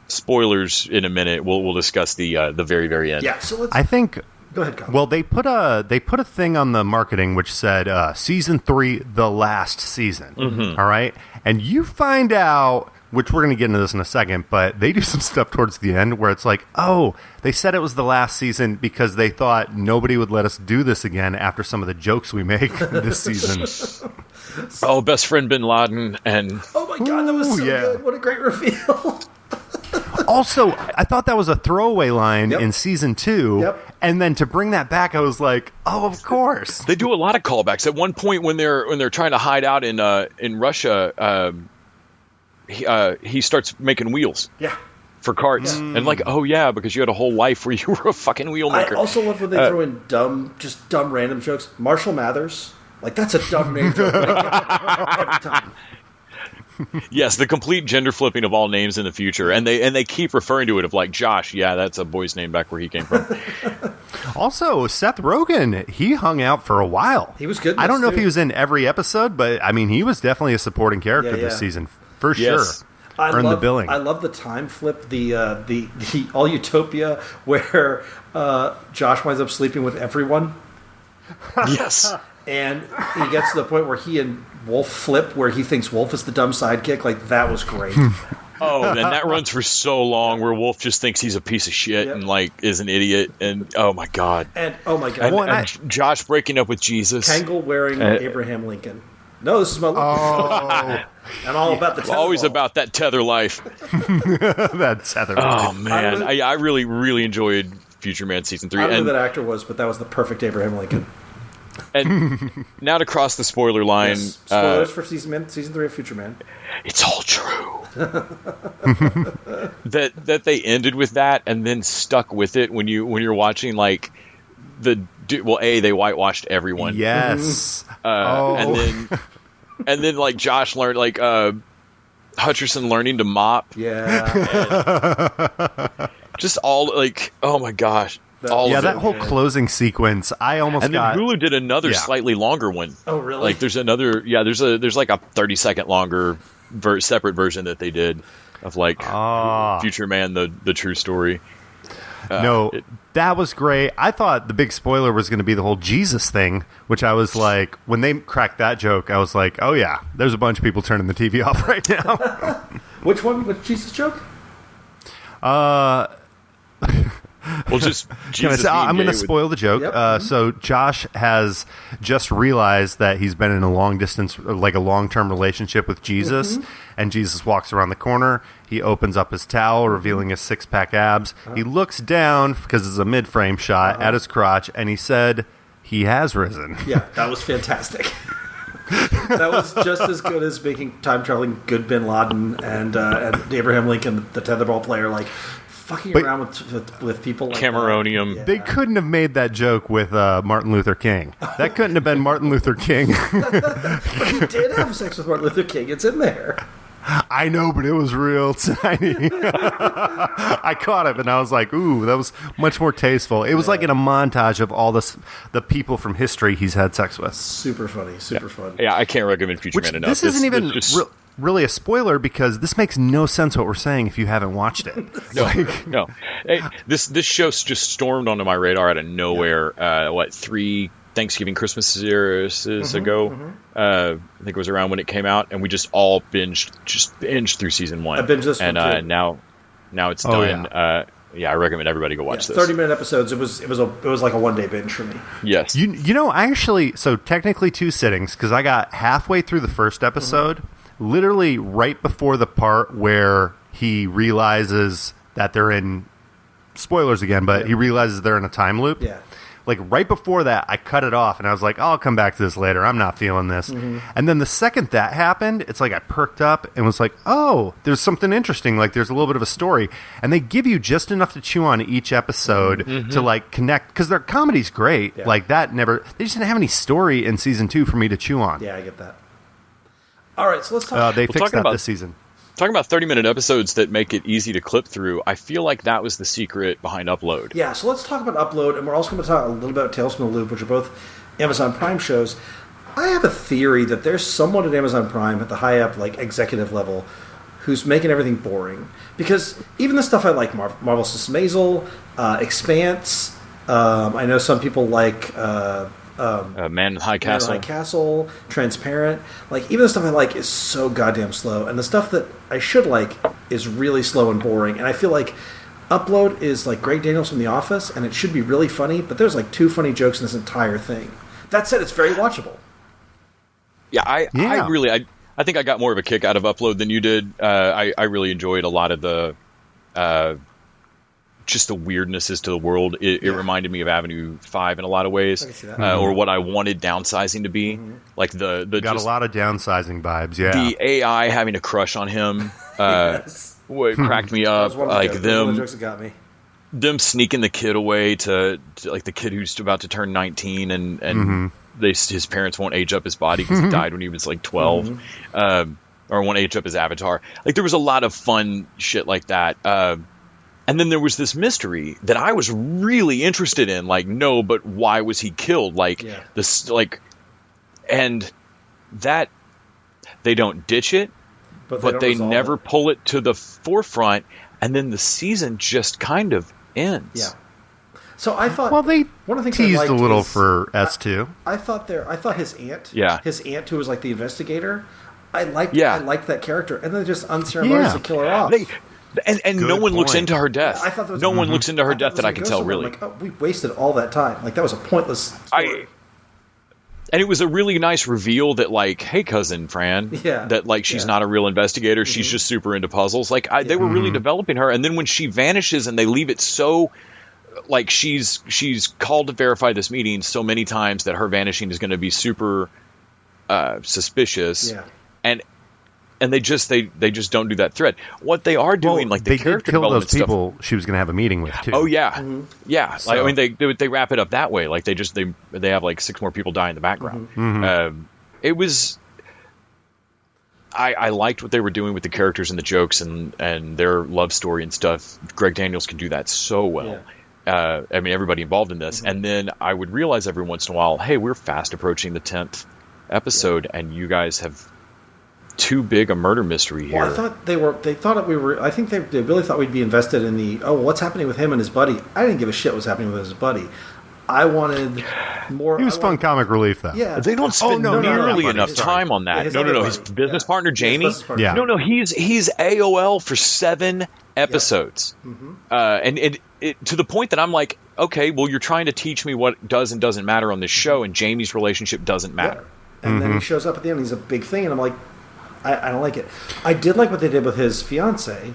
spoilers in a minute. We'll discuss the very, very end. Yeah, so I think. Go ahead, Colin. Well, they put a thing on the marketing which said season 3, the last season. Mm-hmm. All right, and you find out, which we're going to get into this in a second, but they do some stuff towards the end where it's like, oh, they said it was the last season because they thought nobody would let us do this again after some of the jokes we make this season. Oh, best friend Bin Laden and oh my god, that was so good! What a great reveal. Also, I thought that was a throwaway line in season 2, and then to bring that back, I was like, "Oh, of course." They do a lot of callbacks. At one point, when they're trying to hide out in Russia, he starts making wheels. Yeah. For carts, and like, oh yeah, because you had a whole life where you were a fucking wheel maker. I also love when they throw in dumb random jokes. Marshall Mathers, like that's a dumb name joke every time. Yes, the complete gender flipping of all names in the future, and they keep referring to it of like Josh. Yeah, that's a boy's name back where he came from. Also, Seth Rogen, he hung out for a while. He was good. I don't know if he was in every episode, but I mean, he was definitely a supporting character this season for sure. Earned the billing. I love the time flip, the All Utopia, where Josh winds up sleeping with everyone. Yes. And he gets to the point where he and Wolf flip, where he thinks Wolf is the dumb sidekick. Like, that was great. Oh, and that runs for so long, where Wolf just thinks he's a piece of shit and like is an idiot. And oh my god. And Josh breaking up with Jesus. Kangol wearing Abraham Lincoln. No, this is my life. I'm all about the tether always ball. About that tether life. That tether life. Oh man, I really really enjoyed Future Man season 3. I don't know who that actor was, but that was the perfect Abraham Lincoln. And now to cross the spoiler line. Yes. Spoilers for season 3 of Future Man. It's all true. that they ended with that and then stuck with it when you're watching like they whitewashed everyone. Yes. And then like Josh learned like Hutcherson learning to mop. Yeah. Just all like, oh my gosh. That whole closing sequence, I almost got... And then Hulu did another slightly longer one. Oh, really? Like, there's another... Yeah, there's like a 30-second longer separate version that they did of, like, Future Man, the true story. That was great. I thought the big spoiler was going to be the whole Jesus thing, which I was like... When they cracked that joke, I was like, oh, yeah, there's a bunch of people turning the TV off right now. Which one? Which Jesus joke? Well, just Jesus I'm going to spoil the joke. Yep. So Josh has just realized that he's been in a long-term relationship with Jesus, and Jesus walks around the corner. He opens up his towel, revealing his six-pack abs. He looks down, because it's a mid-frame shot, at his crotch, and he said, he has risen. Yeah, that was fantastic. That was just as good as making time-traveling good Bin Laden and Abraham Lincoln, the tetherball player, like... fucking around with people like Cameronium. Yeah. They couldn't have made that joke with Martin Luther King. That couldn't have been Martin Luther King. But he did have sex with Martin Luther King. It's in there. I know, but it was real tiny. I caught it, and I was like, ooh, that was much more tasteful. It was like in a montage of all the people from history he's had sex with. Super funny. Super fun. Yeah, I can't recommend Future Man enough. This isn't even... really a spoiler because this makes no sense what we're saying if you haven't watched it. No. Hey, this show just stormed onto my radar out of nowhere. 3 Thanksgiving Christmases ago? I think it was around when it came out, and we just all binged through season 1. I binged this one too. Now it's done. Yeah. I recommend everybody go watch this. 30-minute episodes. It was like a one-day binge for me. Yes. You know, I actually, so technically 2 sittings because I got halfway through the first episode. Literally right before the part where he realizes that they're in spoilers again, but he realizes they're in a time loop. Yeah. Like right before that, I cut it off and I was like, I'll come back to this later. I'm not feeling this. And then the second that happened, it's like I perked up and was like, oh, there's something interesting. Like there's a little bit of a story. And they give you just enough to chew on each episode to like connect. Because their comedy's great. Yeah. Like that never, they just didn't have any story in season 2 for me to chew on. Yeah, I get that. All right, so let's talk. They fixed that this season. Talking about 30-minute episodes that make it easy to clip through, I feel like that was the secret behind Upload. Yeah, so let's talk about Upload, and we're also going to talk a little bit about Tales from the Loop, which are both Amazon Prime shows. I have a theory that there's someone at Amazon Prime at the high up, like executive level, who's making everything boring. Because even the stuff I like, Marvel System Maisel, Expanse, I know some people like... Man in High Castle, Transparent. Like, even the stuff I like is so goddamn slow. And the stuff that I should like is really slow and boring. And I feel like Upload is like Greg Daniels from The Office, and it should be really funny, but there's like 2 funny jokes in this entire thing. That said, it's very watchable. Yeah, I think I got more of a kick out of Upload than you did. I really enjoyed a lot of the just the weirdnesses to the world. It reminded me of Avenue 5 in a lot of ways, I can see that. or what I wanted downsizing to be. Like the Got just a lot of downsizing vibes. Yeah, the AI having a crush on him. Yes. What cracked me That up, was one of like the them jokes that got me. them sneaking the kid away to like the kid who's about to turn 19, and his parents won't age up his body because he died when he was like 12, or won't age up his avatar. Like there was a lot of fun shit like that. And then there was this mystery that I was really interested in. Like, no, but why was he killed? Like this, like, and that they don't ditch it, but they never pull it to the forefront. And then the season just kind of ends. Yeah. So I thought. Well, they one of the things teased I liked a little is, for S2. I thought his aunt. Yeah. His aunt who was like the investigator. I liked that character, and then just unceremoniously kill her off. And no one looks into her death. I thought that was, no one looks into her death that I can tell, somewhere. really. Like, we wasted all that time. Like, that was a pointless story. And it was a really nice reveal that, like, hey, cousin Fran, that, like, she's not a real investigator. She's just super into puzzles. Like, they were really developing her. And then when she vanishes and they leave it so, like, she's called to verify this meeting so many times that her vanishing is going to be super suspicious. Yeah. And they just don't do that thread. What they are doing, like the character development those people she was going to have a meeting with too. Oh yeah, yeah. So. Like, I mean, they wrap it up that way. Like they have like 6 more people die in the background. It was. I liked what they were doing with the characters and the jokes and their love story and stuff. Greg Daniels can do that so well. Yeah. I mean, everybody involved in this. And then I would realize every once in a while, hey, we're fast approaching the 10th episode, and you guys have too big a murder mystery here. Well, I thought they thought we were. I think they really thought we'd be invested in the. Oh, what's happening with him and his buddy? I didn't give a shit what was happening with his buddy. I wanted more. He was fun comic relief, though. Yeah, they don't spend nearly enough time on that. Yeah, no. His business partner Jamie. No. He's AOL for 7 episodes, and it to the point that I'm like, okay, well, you're trying to teach me what does and doesn't matter on this show, and Jamie's relationship doesn't matter. Yeah. And then he shows up at the end. He's a big thing, and I'm like, I don't like it. I did like what they did with his fiance,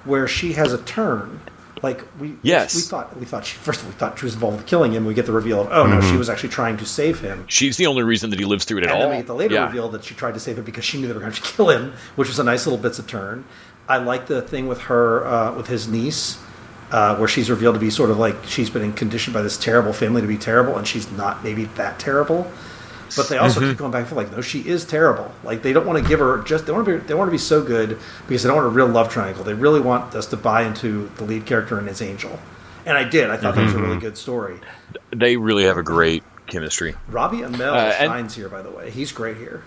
where she has a turn. Like we thought she was involved with killing him. We get the reveal of no, she was actually trying to save him. She's the only reason that he lives through it at all. And then we get the later reveal that she tried to save him because she knew they were going to kill him, which was a nice little bits of turn. I like the thing with her with his niece, where she's revealed to be sort of like she's been conditioned by this terrible family to be terrible, and she's not maybe that terrible. But they also keep going back and forth, like, no, she is terrible. Like, they don't want to give her they want to be so good because they don't want a real love triangle. They really want us to buy into the lead character and his angel. And I did. I thought that was a really good story. They really have a great chemistry. Robbie Amell shines here, by the way. He's great here.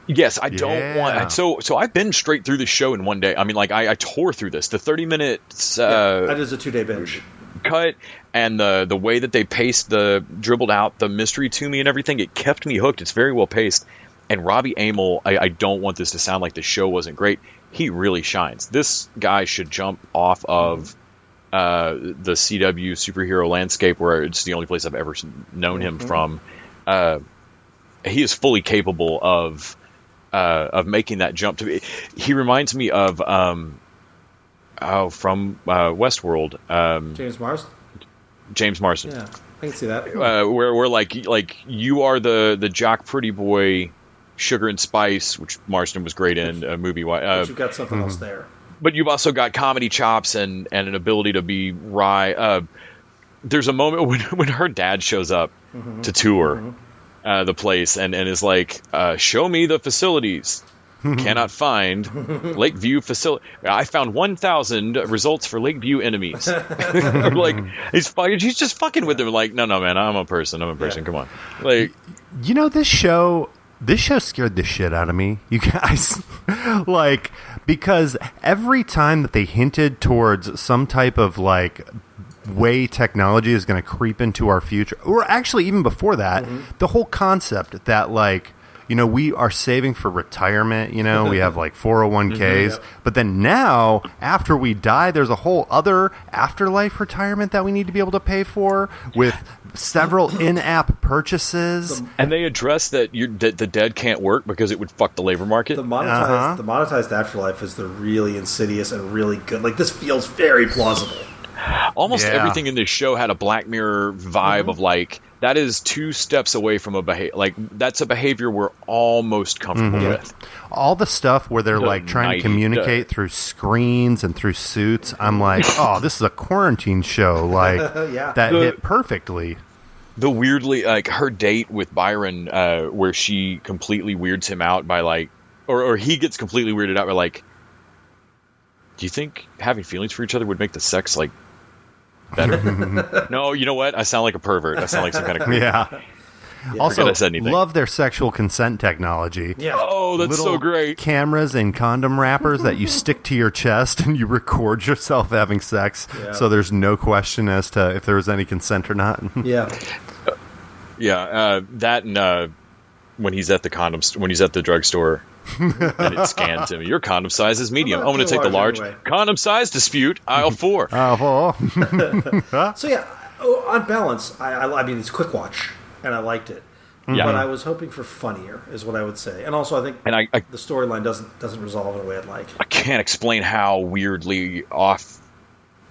Yes, I don't want. So I've been straight through this show in one day. I mean, like I tore through this. The 30 minutes. That is a 2-day binge. Cut and the way that they paced dribbled out the mystery to me and everything, it kept me hooked. It's very well paced. And Robbie Amell, I don't want this to sound like the show wasn't great. He really shines. This guy should jump off of the CW superhero landscape, where it's the only place I've ever known him from. He is fully capable of making that jump. He reminds me of from Westworld. James Marsden. Yeah, I can see that. Where like you are the jock pretty boy, Sugar and Spice, which Marsden was great in a movie. But you've got something else there. But you've also got comedy chops and an ability to be wry. There's a moment when her dad shows up to tour the place and is like, show me the facilities. Cannot find Lakeview facility. I found 1,000 results for Lakeview enemies. I'm like, he's just fucking with them. Like, no, man, I'm a person. Come on. Like, you know, this show scared the shit out of me, you guys. Like, because every time that they hinted towards some type of like way technology is going to creep into our future, or actually even before that, the whole concept that like we are saving for retirement. We have like 401ks. Yep. But then now, after we die, there's a whole other afterlife retirement that we need to be able to pay for with several in-app purchases. And they address that the dead can't work because it would fuck the labor market. The monetized afterlife is the really insidious and really good. Like, this feels very plausible. Almost everything in this show had a Black Mirror vibe of like, that is 2 steps away from a behavior. Like, that's a behavior we're almost comfortable with. All the stuff where they're like trying to communicate through screens and through suits. I'm like, oh, this is a quarantine show. Like, that hit perfectly. The weirdly, like, her date with Byron, where she completely weirds him out by like, or he gets completely weirded out by like, do you think having feelings for each other would make the sex like better? No, you know what? I sound like a pervert. I sound like some kind of creep. Yeah. Also, love their sexual consent technology. Yeah. Oh, that's Little so great. Cameras and condom wrappers that you stick to your chest and you record yourself having sex, so there's no question as to if there was any consent or not. Yeah. That and when he's at the drugstore. And it scans him. Your condom size is medium. I'm going to take the large. Anyway. Condom size dispute, aisle 4. Aisle 4. So yeah, on balance, I mean, it's quick watch, and I liked it. Yeah. But I was hoping for funnier, is what I would say. And also, I think the storyline doesn't resolve in a way I'd like. I can't explain how weirdly off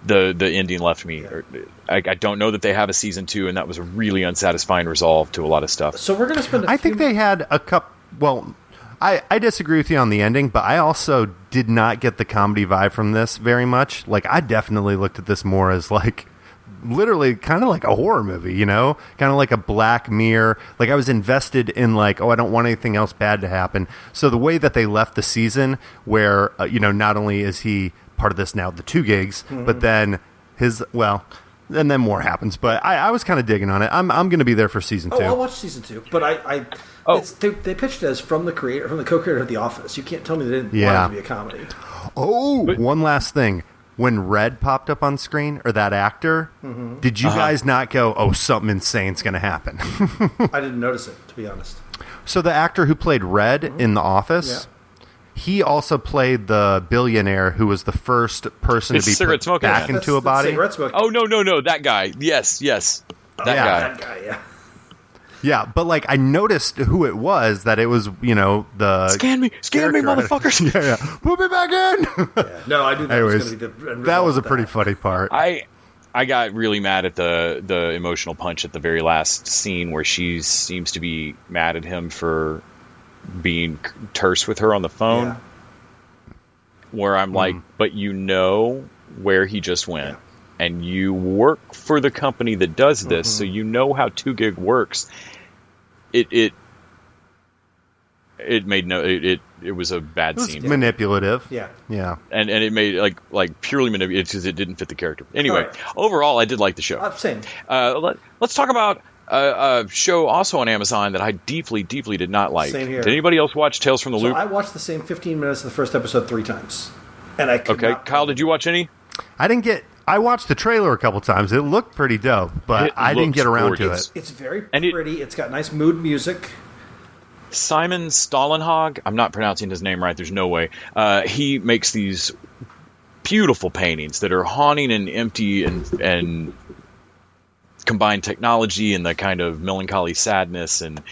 the ending left me. Yeah. I don't know that they have a season 2, and that was a really unsatisfying resolve to a lot of stuff. So we're going to spend I think they had a couple... Well... I disagree with you on the ending, but I also did not get the comedy vibe from this very much. Like, I definitely looked at this more as, like, literally kind of like a horror movie, kind of like a Black Mirror. Like, I was invested in, like, I don't want anything else bad to happen. So the way that they left the season where, not only is he part of this now, the 2 gigs, but then and then more happens. But I was kind of digging on it. I'm going to be there for season 2. I'll watch season 2, but they pitched it as from the co-creator of The Office. You can't tell me they didn't want it to be a comedy. One last thing. When Red popped up on screen, or that actor, did you guys not go, oh, something insane's going to happen? I didn't notice it, to be honest. So the actor who played Red in The Office, he also played the billionaire who was the first person to be put back into a body. Oh, no, that guy. Yes. That guy, yeah. Yeah, but like I noticed who it was. That it was, the scan me, motherfuckers. Yeah. Put me back in. No, I knew that was going to be that was a pretty funny part. I got really mad at the emotional punch at the very last scene where she seems to be mad at him for being terse with her on the phone. Yeah. Where I'm like, but where he just went. Yeah. And you work for the company that does this, so you know how 2 gig works. It was a bad scene. Manipulative. Yeah. And it made like purely manipulative because it didn't fit the character. Anyway, Overall, I did like the show. Same. Let's talk about a show also on Amazon that I deeply, deeply did not like. Same here. Did anybody else watch Tales from the Loop? I watched the same 15 minutes of the first episode 3 times, and I could not... Kyle, did you watch any? I watched the trailer a couple times. It looked pretty dope, but I didn't get around to it. It's very pretty. It's got nice mood music. Simon Stollenhag, I'm not pronouncing his name right, there's no way. He makes these beautiful paintings that are haunting and empty and combine technology and the kind of melancholy sadness, and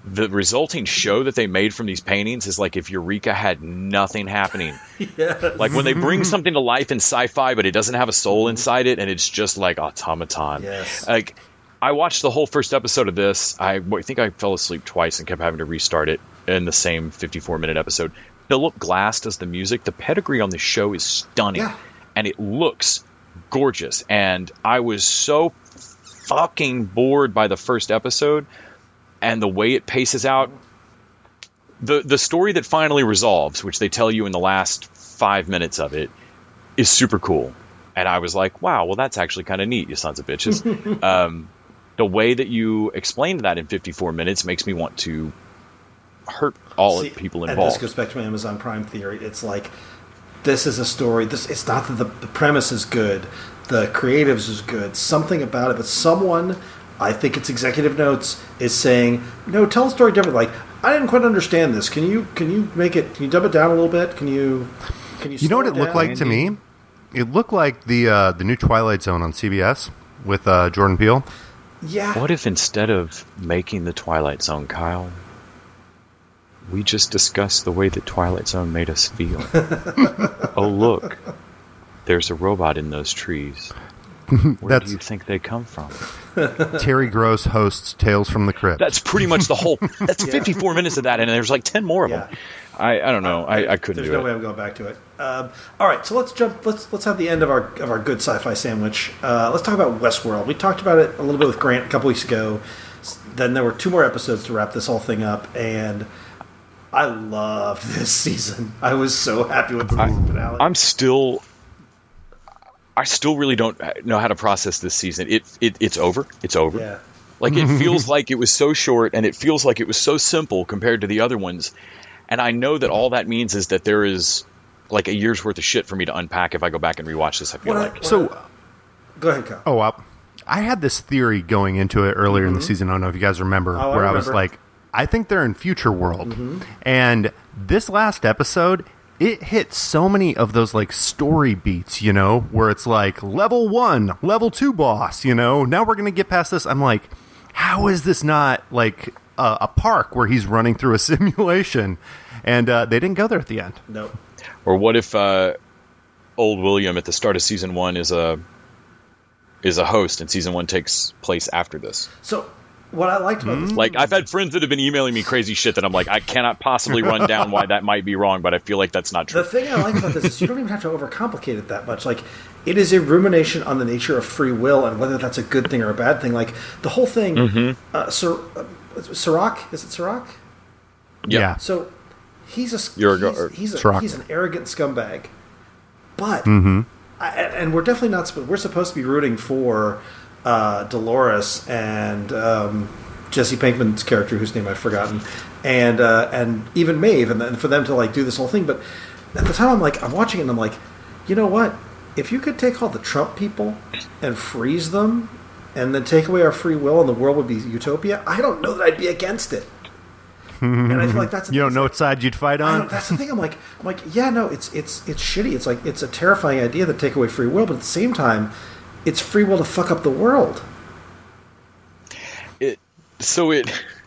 the resulting show that they made from these paintings is like if Eureka had nothing happening. Yes. Like when they bring something to life in sci-fi, but it doesn't have a soul inside it, and it's just like automaton. Yes. Like I watched the whole first episode of this. I think I fell asleep twice and kept having to restart it in the same 54-minute episode. Philip Glass does the music. The pedigree on the show is stunning, and it looks gorgeous. And I was so fucking bored by the first episode. And the way it paces out, the story that finally resolves, which they tell you in the last 5 minutes of it, is super cool. And I was like, wow, well, that's actually kind of neat, you sons of bitches. The way that you explained that in 54 minutes makes me want to hurt all the people involved. And this goes back to my Amazon Prime theory. It's like, this is a story. It's not that the premise is good, the creatives is good, something about it, but someone I think its executive notes is saying, no, tell the story differently. Like, I didn't quite understand this. Can you make it? Can you dumb it down a little bit? Can you? You know what it looked like to me? It looked like the new Twilight Zone on CBS with Jordan Peele. Yeah. What if instead of making the Twilight Zone, Kyle, we just discussed the way that Twilight Zone made us feel? Oh, look. There's a robot in those trees. Where do you think they come from? Terry Gross hosts Tales from the Crypt. That's pretty much the whole... That's 54 minutes of that, and there's like 10 more of them. I don't know. I couldn't do it. There's no way I'm going back to it. All right, so let's jump. Let's have the end of our good sci-fi sandwich. Let's talk about Westworld. We talked about it a little bit with Grant a couple weeks ago. Then there were 2 more episodes to wrap this whole thing up, and I loved this season. I was so happy with the season finale. I still really don't know how to process this season. It's over. It's over. Yeah. Like, it feels like it was so short, and it feels like it was so simple compared to the other ones. And I know that all that means is that there is like a year's worth of shit for me to unpack if I go back and rewatch this. I feel like. Go ahead, Kyle. Oh, I had this theory going into it earlier in the season. I don't know if you guys remember, I was like, I think they're in Future World. And this last episode, it hit so many of those like story beats, you know, where it's like level 1, level 2 boss, you know, now we're going to get past this. I'm like, how is this not like a park where he's running through a simulation? And they didn't go there at the end. Nope. Or what if old William at the start of season 1 is a host, and season 1 takes place after this? So what I liked about this, like, I've had friends that have been emailing me crazy shit that I'm like, I cannot possibly run down why that might be wrong, but I feel like that's not true. The thing I like about this is you don't even have to overcomplicate it that much. Like, it is a rumination on the nature of free will and whether that's a good thing or a bad thing. Like, the whole thing, Sirach, is it Sirach? Yeah. So he's an arrogant scumbag, but and we're definitely not. We're supposed to be rooting for Dolores and Jesse Pinkman's character, whose name I've forgotten, and even Maeve, and for them to like do this whole thing. But at the time, I'm watching it, and I'm like, you know what? If you could take all the Trump people and freeze them, and then take away our free will, and the world would be utopia, I don't know that I'd be against it. And I feel like that's you don't know what side you'd fight on. That's the thing. I'm like, yeah, no, it's shitty. It's like it's a terrifying idea to take away free will, but at the same time, it's free will to fuck up the world. It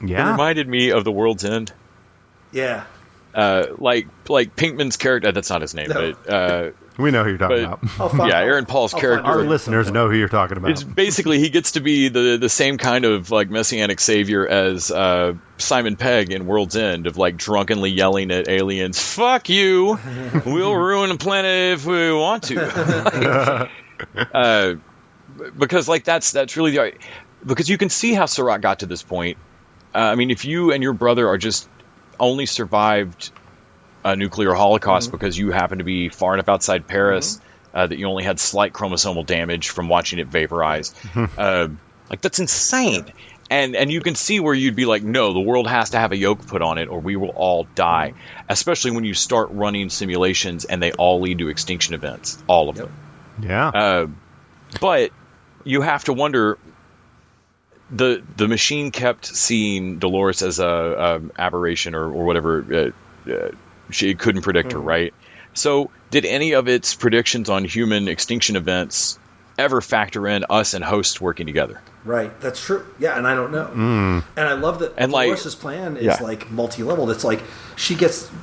reminded me of The World's End. Yeah. Like Pinkman's character. That's not his name, but we know who you're talking about. Aaron Paul's character. Our listeners know who you're talking about. It's basically he gets to be the same kind of like messianic savior as Simon Pegg in World's End, of like drunkenly yelling at aliens, "Fuck you! We'll ruin the planet if we want to." Because like that's really because you can see how Sirach got to this point. I mean, if you and your brother are just only survived a nuclear holocaust because you happen to be far enough outside Paris that you only had slight chromosomal damage from watching it vaporize, like that's insane. And you can see where you'd be like, no, the world has to have a yoke put on it or we will all die, especially when you start running simulations and they all lead to extinction events, all of them. Yeah. But you have to wonder, the machine kept seeing Dolores as a aberration or whatever. She couldn't predict her, right? So did any of its predictions on human extinction events ever factor in us and hosts working together? Right, that's true. Yeah, and I don't know. And I love that Dolores' plan is like multi-leveled. It's like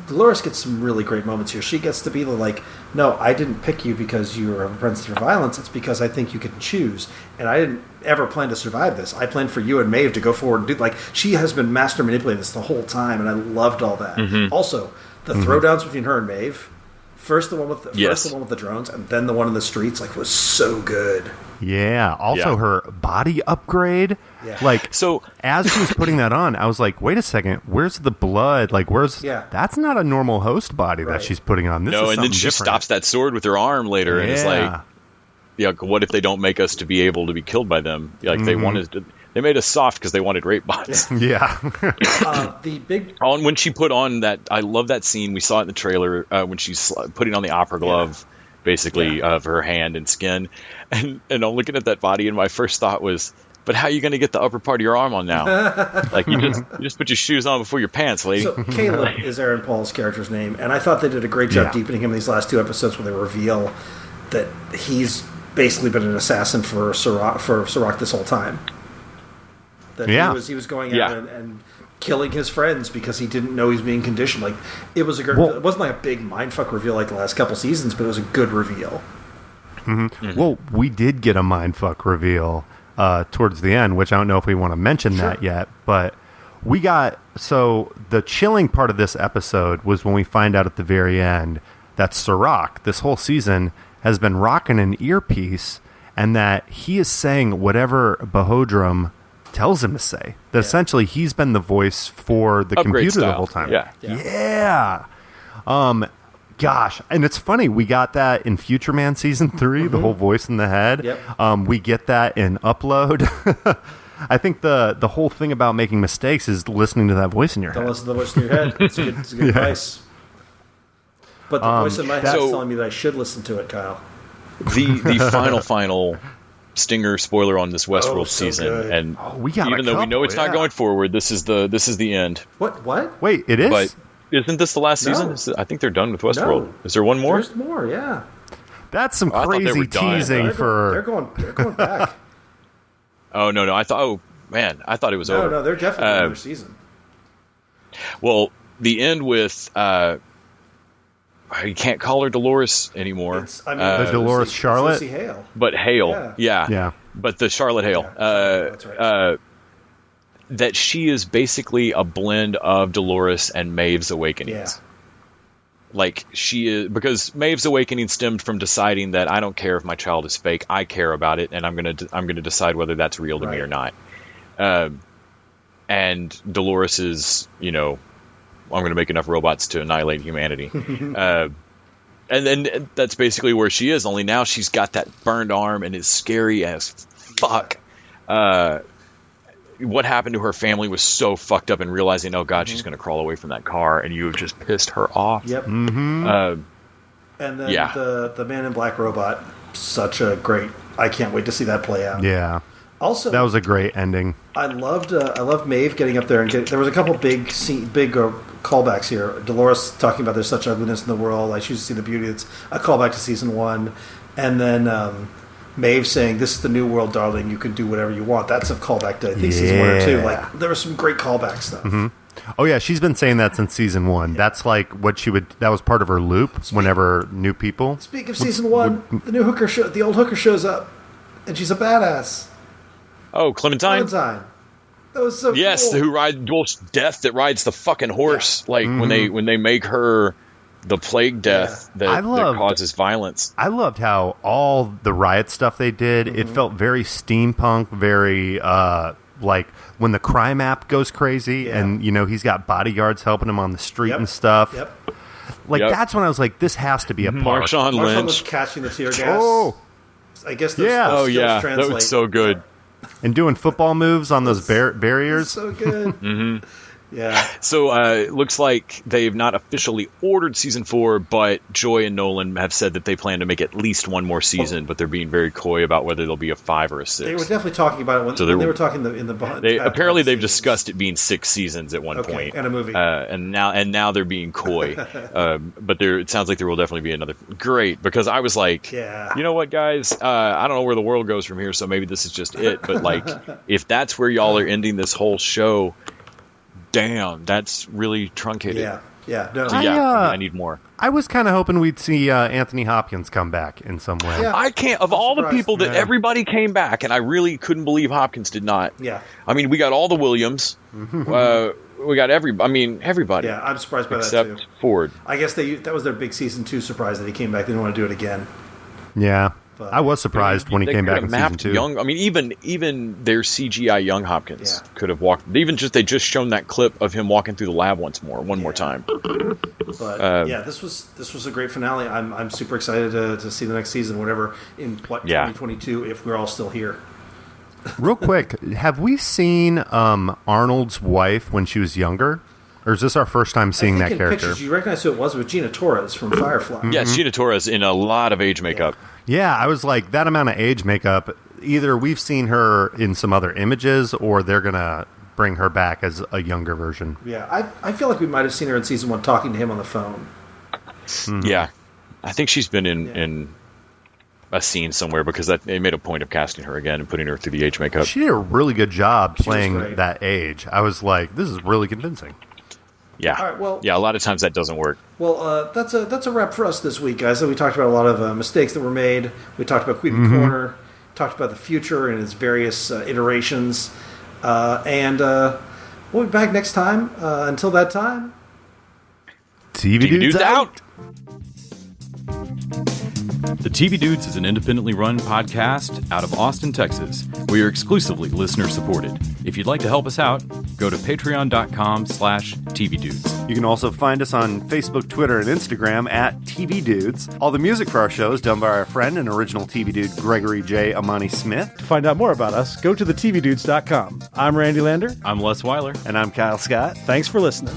Dolores gets some really great moments here. She gets to be like, no, I didn't pick you because you were a propensity for violence. It's because I think you can choose. And I didn't ever plan to survive this. I planned for you and Maeve to go forward and do, like, she has been master manipulating this the whole time, and I loved all that. Also, the throwdowns between her and Maeve, first the one with the drones, and then the one in the streets, like, was so good. Yeah. Also, her body upgrade. Yeah. Like, so as she was putting that on, I was like, wait a second, where's the blood? Like, that's not a normal host body that she's putting on. This is and then she stops that sword with her arm later, and it's like, what if they don't make us to be able to be killed by them? Like, they made us soft because they wanted rape bots. Yeah. When she put on that, I love that scene. We saw it in the trailer when she's putting on the opera glove, basically, of her hand and skin. And I'm looking at that body, and my first thought was, but how are you going to get the upper part of your arm on now? Like, you just put your shoes on before your pants, lady. So Caleb is Aaron Paul's character's name, and I thought they did a great job deepening him in these last 2 episodes where they reveal that he's basically been an assassin for Sirach this whole time. That he was going out and killing his friends because he didn't know he was being conditioned. Like, it was it wasn't like a big mindfuck reveal like the last couple seasons, but it was a good reveal. Mm-hmm. Mm-hmm. Well, we did get a mindfuck reveal towards the end, which I don't know if we want to mention that yet, but we got... So, the chilling part of this episode was when we find out at the very end that Sirach, this whole season, has been rocking an earpiece, and that he is saying whatever Bahodram tells him to say. That essentially he's been the voice for the Upgrade computer style. the whole time. Yeah. Gosh, and it's funny, we got that in Future Man Season 3, the whole voice in the head. Yep. We get that in Upload. I think the whole thing about making mistakes is listening to that voice in your head. Don't listen to the voice in your head. It's a good advice. But the voice in my head is telling me that I should listen to it, Kyle. The final stinger spoiler on this Westworld season, good. And we got even though we know it's not going forward, this is the end. What? Wait, it is? But isn't this the last season? I think they're done with Westworld. No. Is there one more? There's more, yeah. That's some crazy teasing for... They're going back. Oh, no. I thought it was over. No, they're definitely another season. Well, the end with... you can't call her Dolores anymore. The Dolores Charlotte? Lucy Hale. But Hale. Yeah. But the Charlotte Hale. That's right. That she is basically a blend of Dolores and Maeve's Awakenings. Yeah. Like, she is... Because Maeve's Awakening stemmed from deciding that I don't care if my child is fake. I care about it, and I'm gonna decide whether that's real to me or not. And Dolores is, I'm going to make enough robots to annihilate humanity. And then that's basically where she is, only now she's got that burned arm and is scary as fuck. What happened to her family was so fucked up, and realizing, oh God, she's going to crawl away from that car, and you have just pissed her off. Yep. Mm-hmm. And then the Man in Black robot, such a great... I can't wait to see that play out. Yeah. Also, that was a great ending. I loved Maeve getting up there and there was a couple big callbacks here. Dolores talking about there's such ugliness in the world. I choose to see the beauty. It's a callback to season 1, and then Maeve saying, "This is the new world, darling. You can do whatever you want." That's a callback to I think season 1 or 2. Like, there were some great callback stuff. Mm-hmm. Oh yeah, she's been saying that since season 1. Yeah. That's like what she would. That was part of her loop. Whenever new people. Speaking of season 1, the new hooker, the old hooker shows up, and she's a badass. Oh, Clementine. That was so yes, cool. Who rides Death that rides the fucking horse. Yeah. Like when they make her the plague death that causes violence. I loved how all the riot stuff they did. It felt very steampunk, very like when the crime app goes crazy, and he's got bodyguards helping him on the street and stuff. Yep. Like that's when I was like, this has to be a park. Marshawn Lynch was catching the tear gas. Oh, I guess those skills translate. That was so good. And doing football moves on those barriers. So good. Mm-hmm. Yeah. So it looks like they've not officially ordered season 4, but Joy and Nolan have said that they plan to make at least one more season, but they're being very coy about whether there'll be a 5 or a 6. They were definitely talking about it when they were talking in the behind. Apparently, they've discussed it being 6 seasons at one point, and a movie. And now they're being coy. But it sounds like there will definitely be another. Great, because I was like, you know what, guys? I don't know where the world goes from here, so maybe this is just it. But like, if that's where y'all are ending this whole show. Damn, that's really truncated. Yeah. No. So, I need more. I was kind of hoping we'd see Anthony Hopkins come back in some way. Yeah. I can't. Of all the people that everybody came back, and I really couldn't believe Hopkins did not. Yeah. I mean, we got all the Williams. We got everybody. Yeah, I'm surprised by that too. Except Ford. I guess that was their big season 2 surprise that he came back. They didn't want to do it again. Yeah. But I was surprised when he came back in season 2. I mean, even their CGI young Hopkins could have walked. They just shown that clip of him walking through the lab one more time. But this was a great finale. I'm super excited to see the next season, whatever in 2022, if we're all still here. Real quick, have we seen Arnold's wife when she was younger? Or is this our first time seeing that character? Pictures, you recognize who it was with Gina Torres from Firefly. Yes, Gina Torres in a lot of age makeup. Yeah, I was like, that amount of age makeup, either we've seen her in some other images, or they're gonna bring her back as a younger version. Yeah, I feel like we might have seen her in season 1 talking to him on the phone. Mm-hmm. Yeah, I think she's been in a scene somewhere, because they made a point of casting her again and putting her through the age makeup. She did a really good job playing that age. I was like, this is really convincing. Yeah. All right, well, yeah, a lot of times that doesn't work. Well, that's a wrap for us this week, guys. So we talked about a lot of mistakes that were made. We talked about Creepy Corner, talked about the future and its various iterations. And we'll be back next time. Until that time, TV Dudes out! The TV Dudes is an independently run podcast out of Austin, Texas. We are exclusively listener supported. If you'd like to help us out, go to patreon.com/TV Dudes. You can also find us on Facebook, Twitter, and Instagram at TV Dudes. All the music for our show is done by our friend and original TV Dude, Gregory J. Amani Smith. To find out more about us, go to thetvdudes.com. I'm Randy Lander. I'm Les Weiler. And I'm Kyle Scott. Thanks for listening.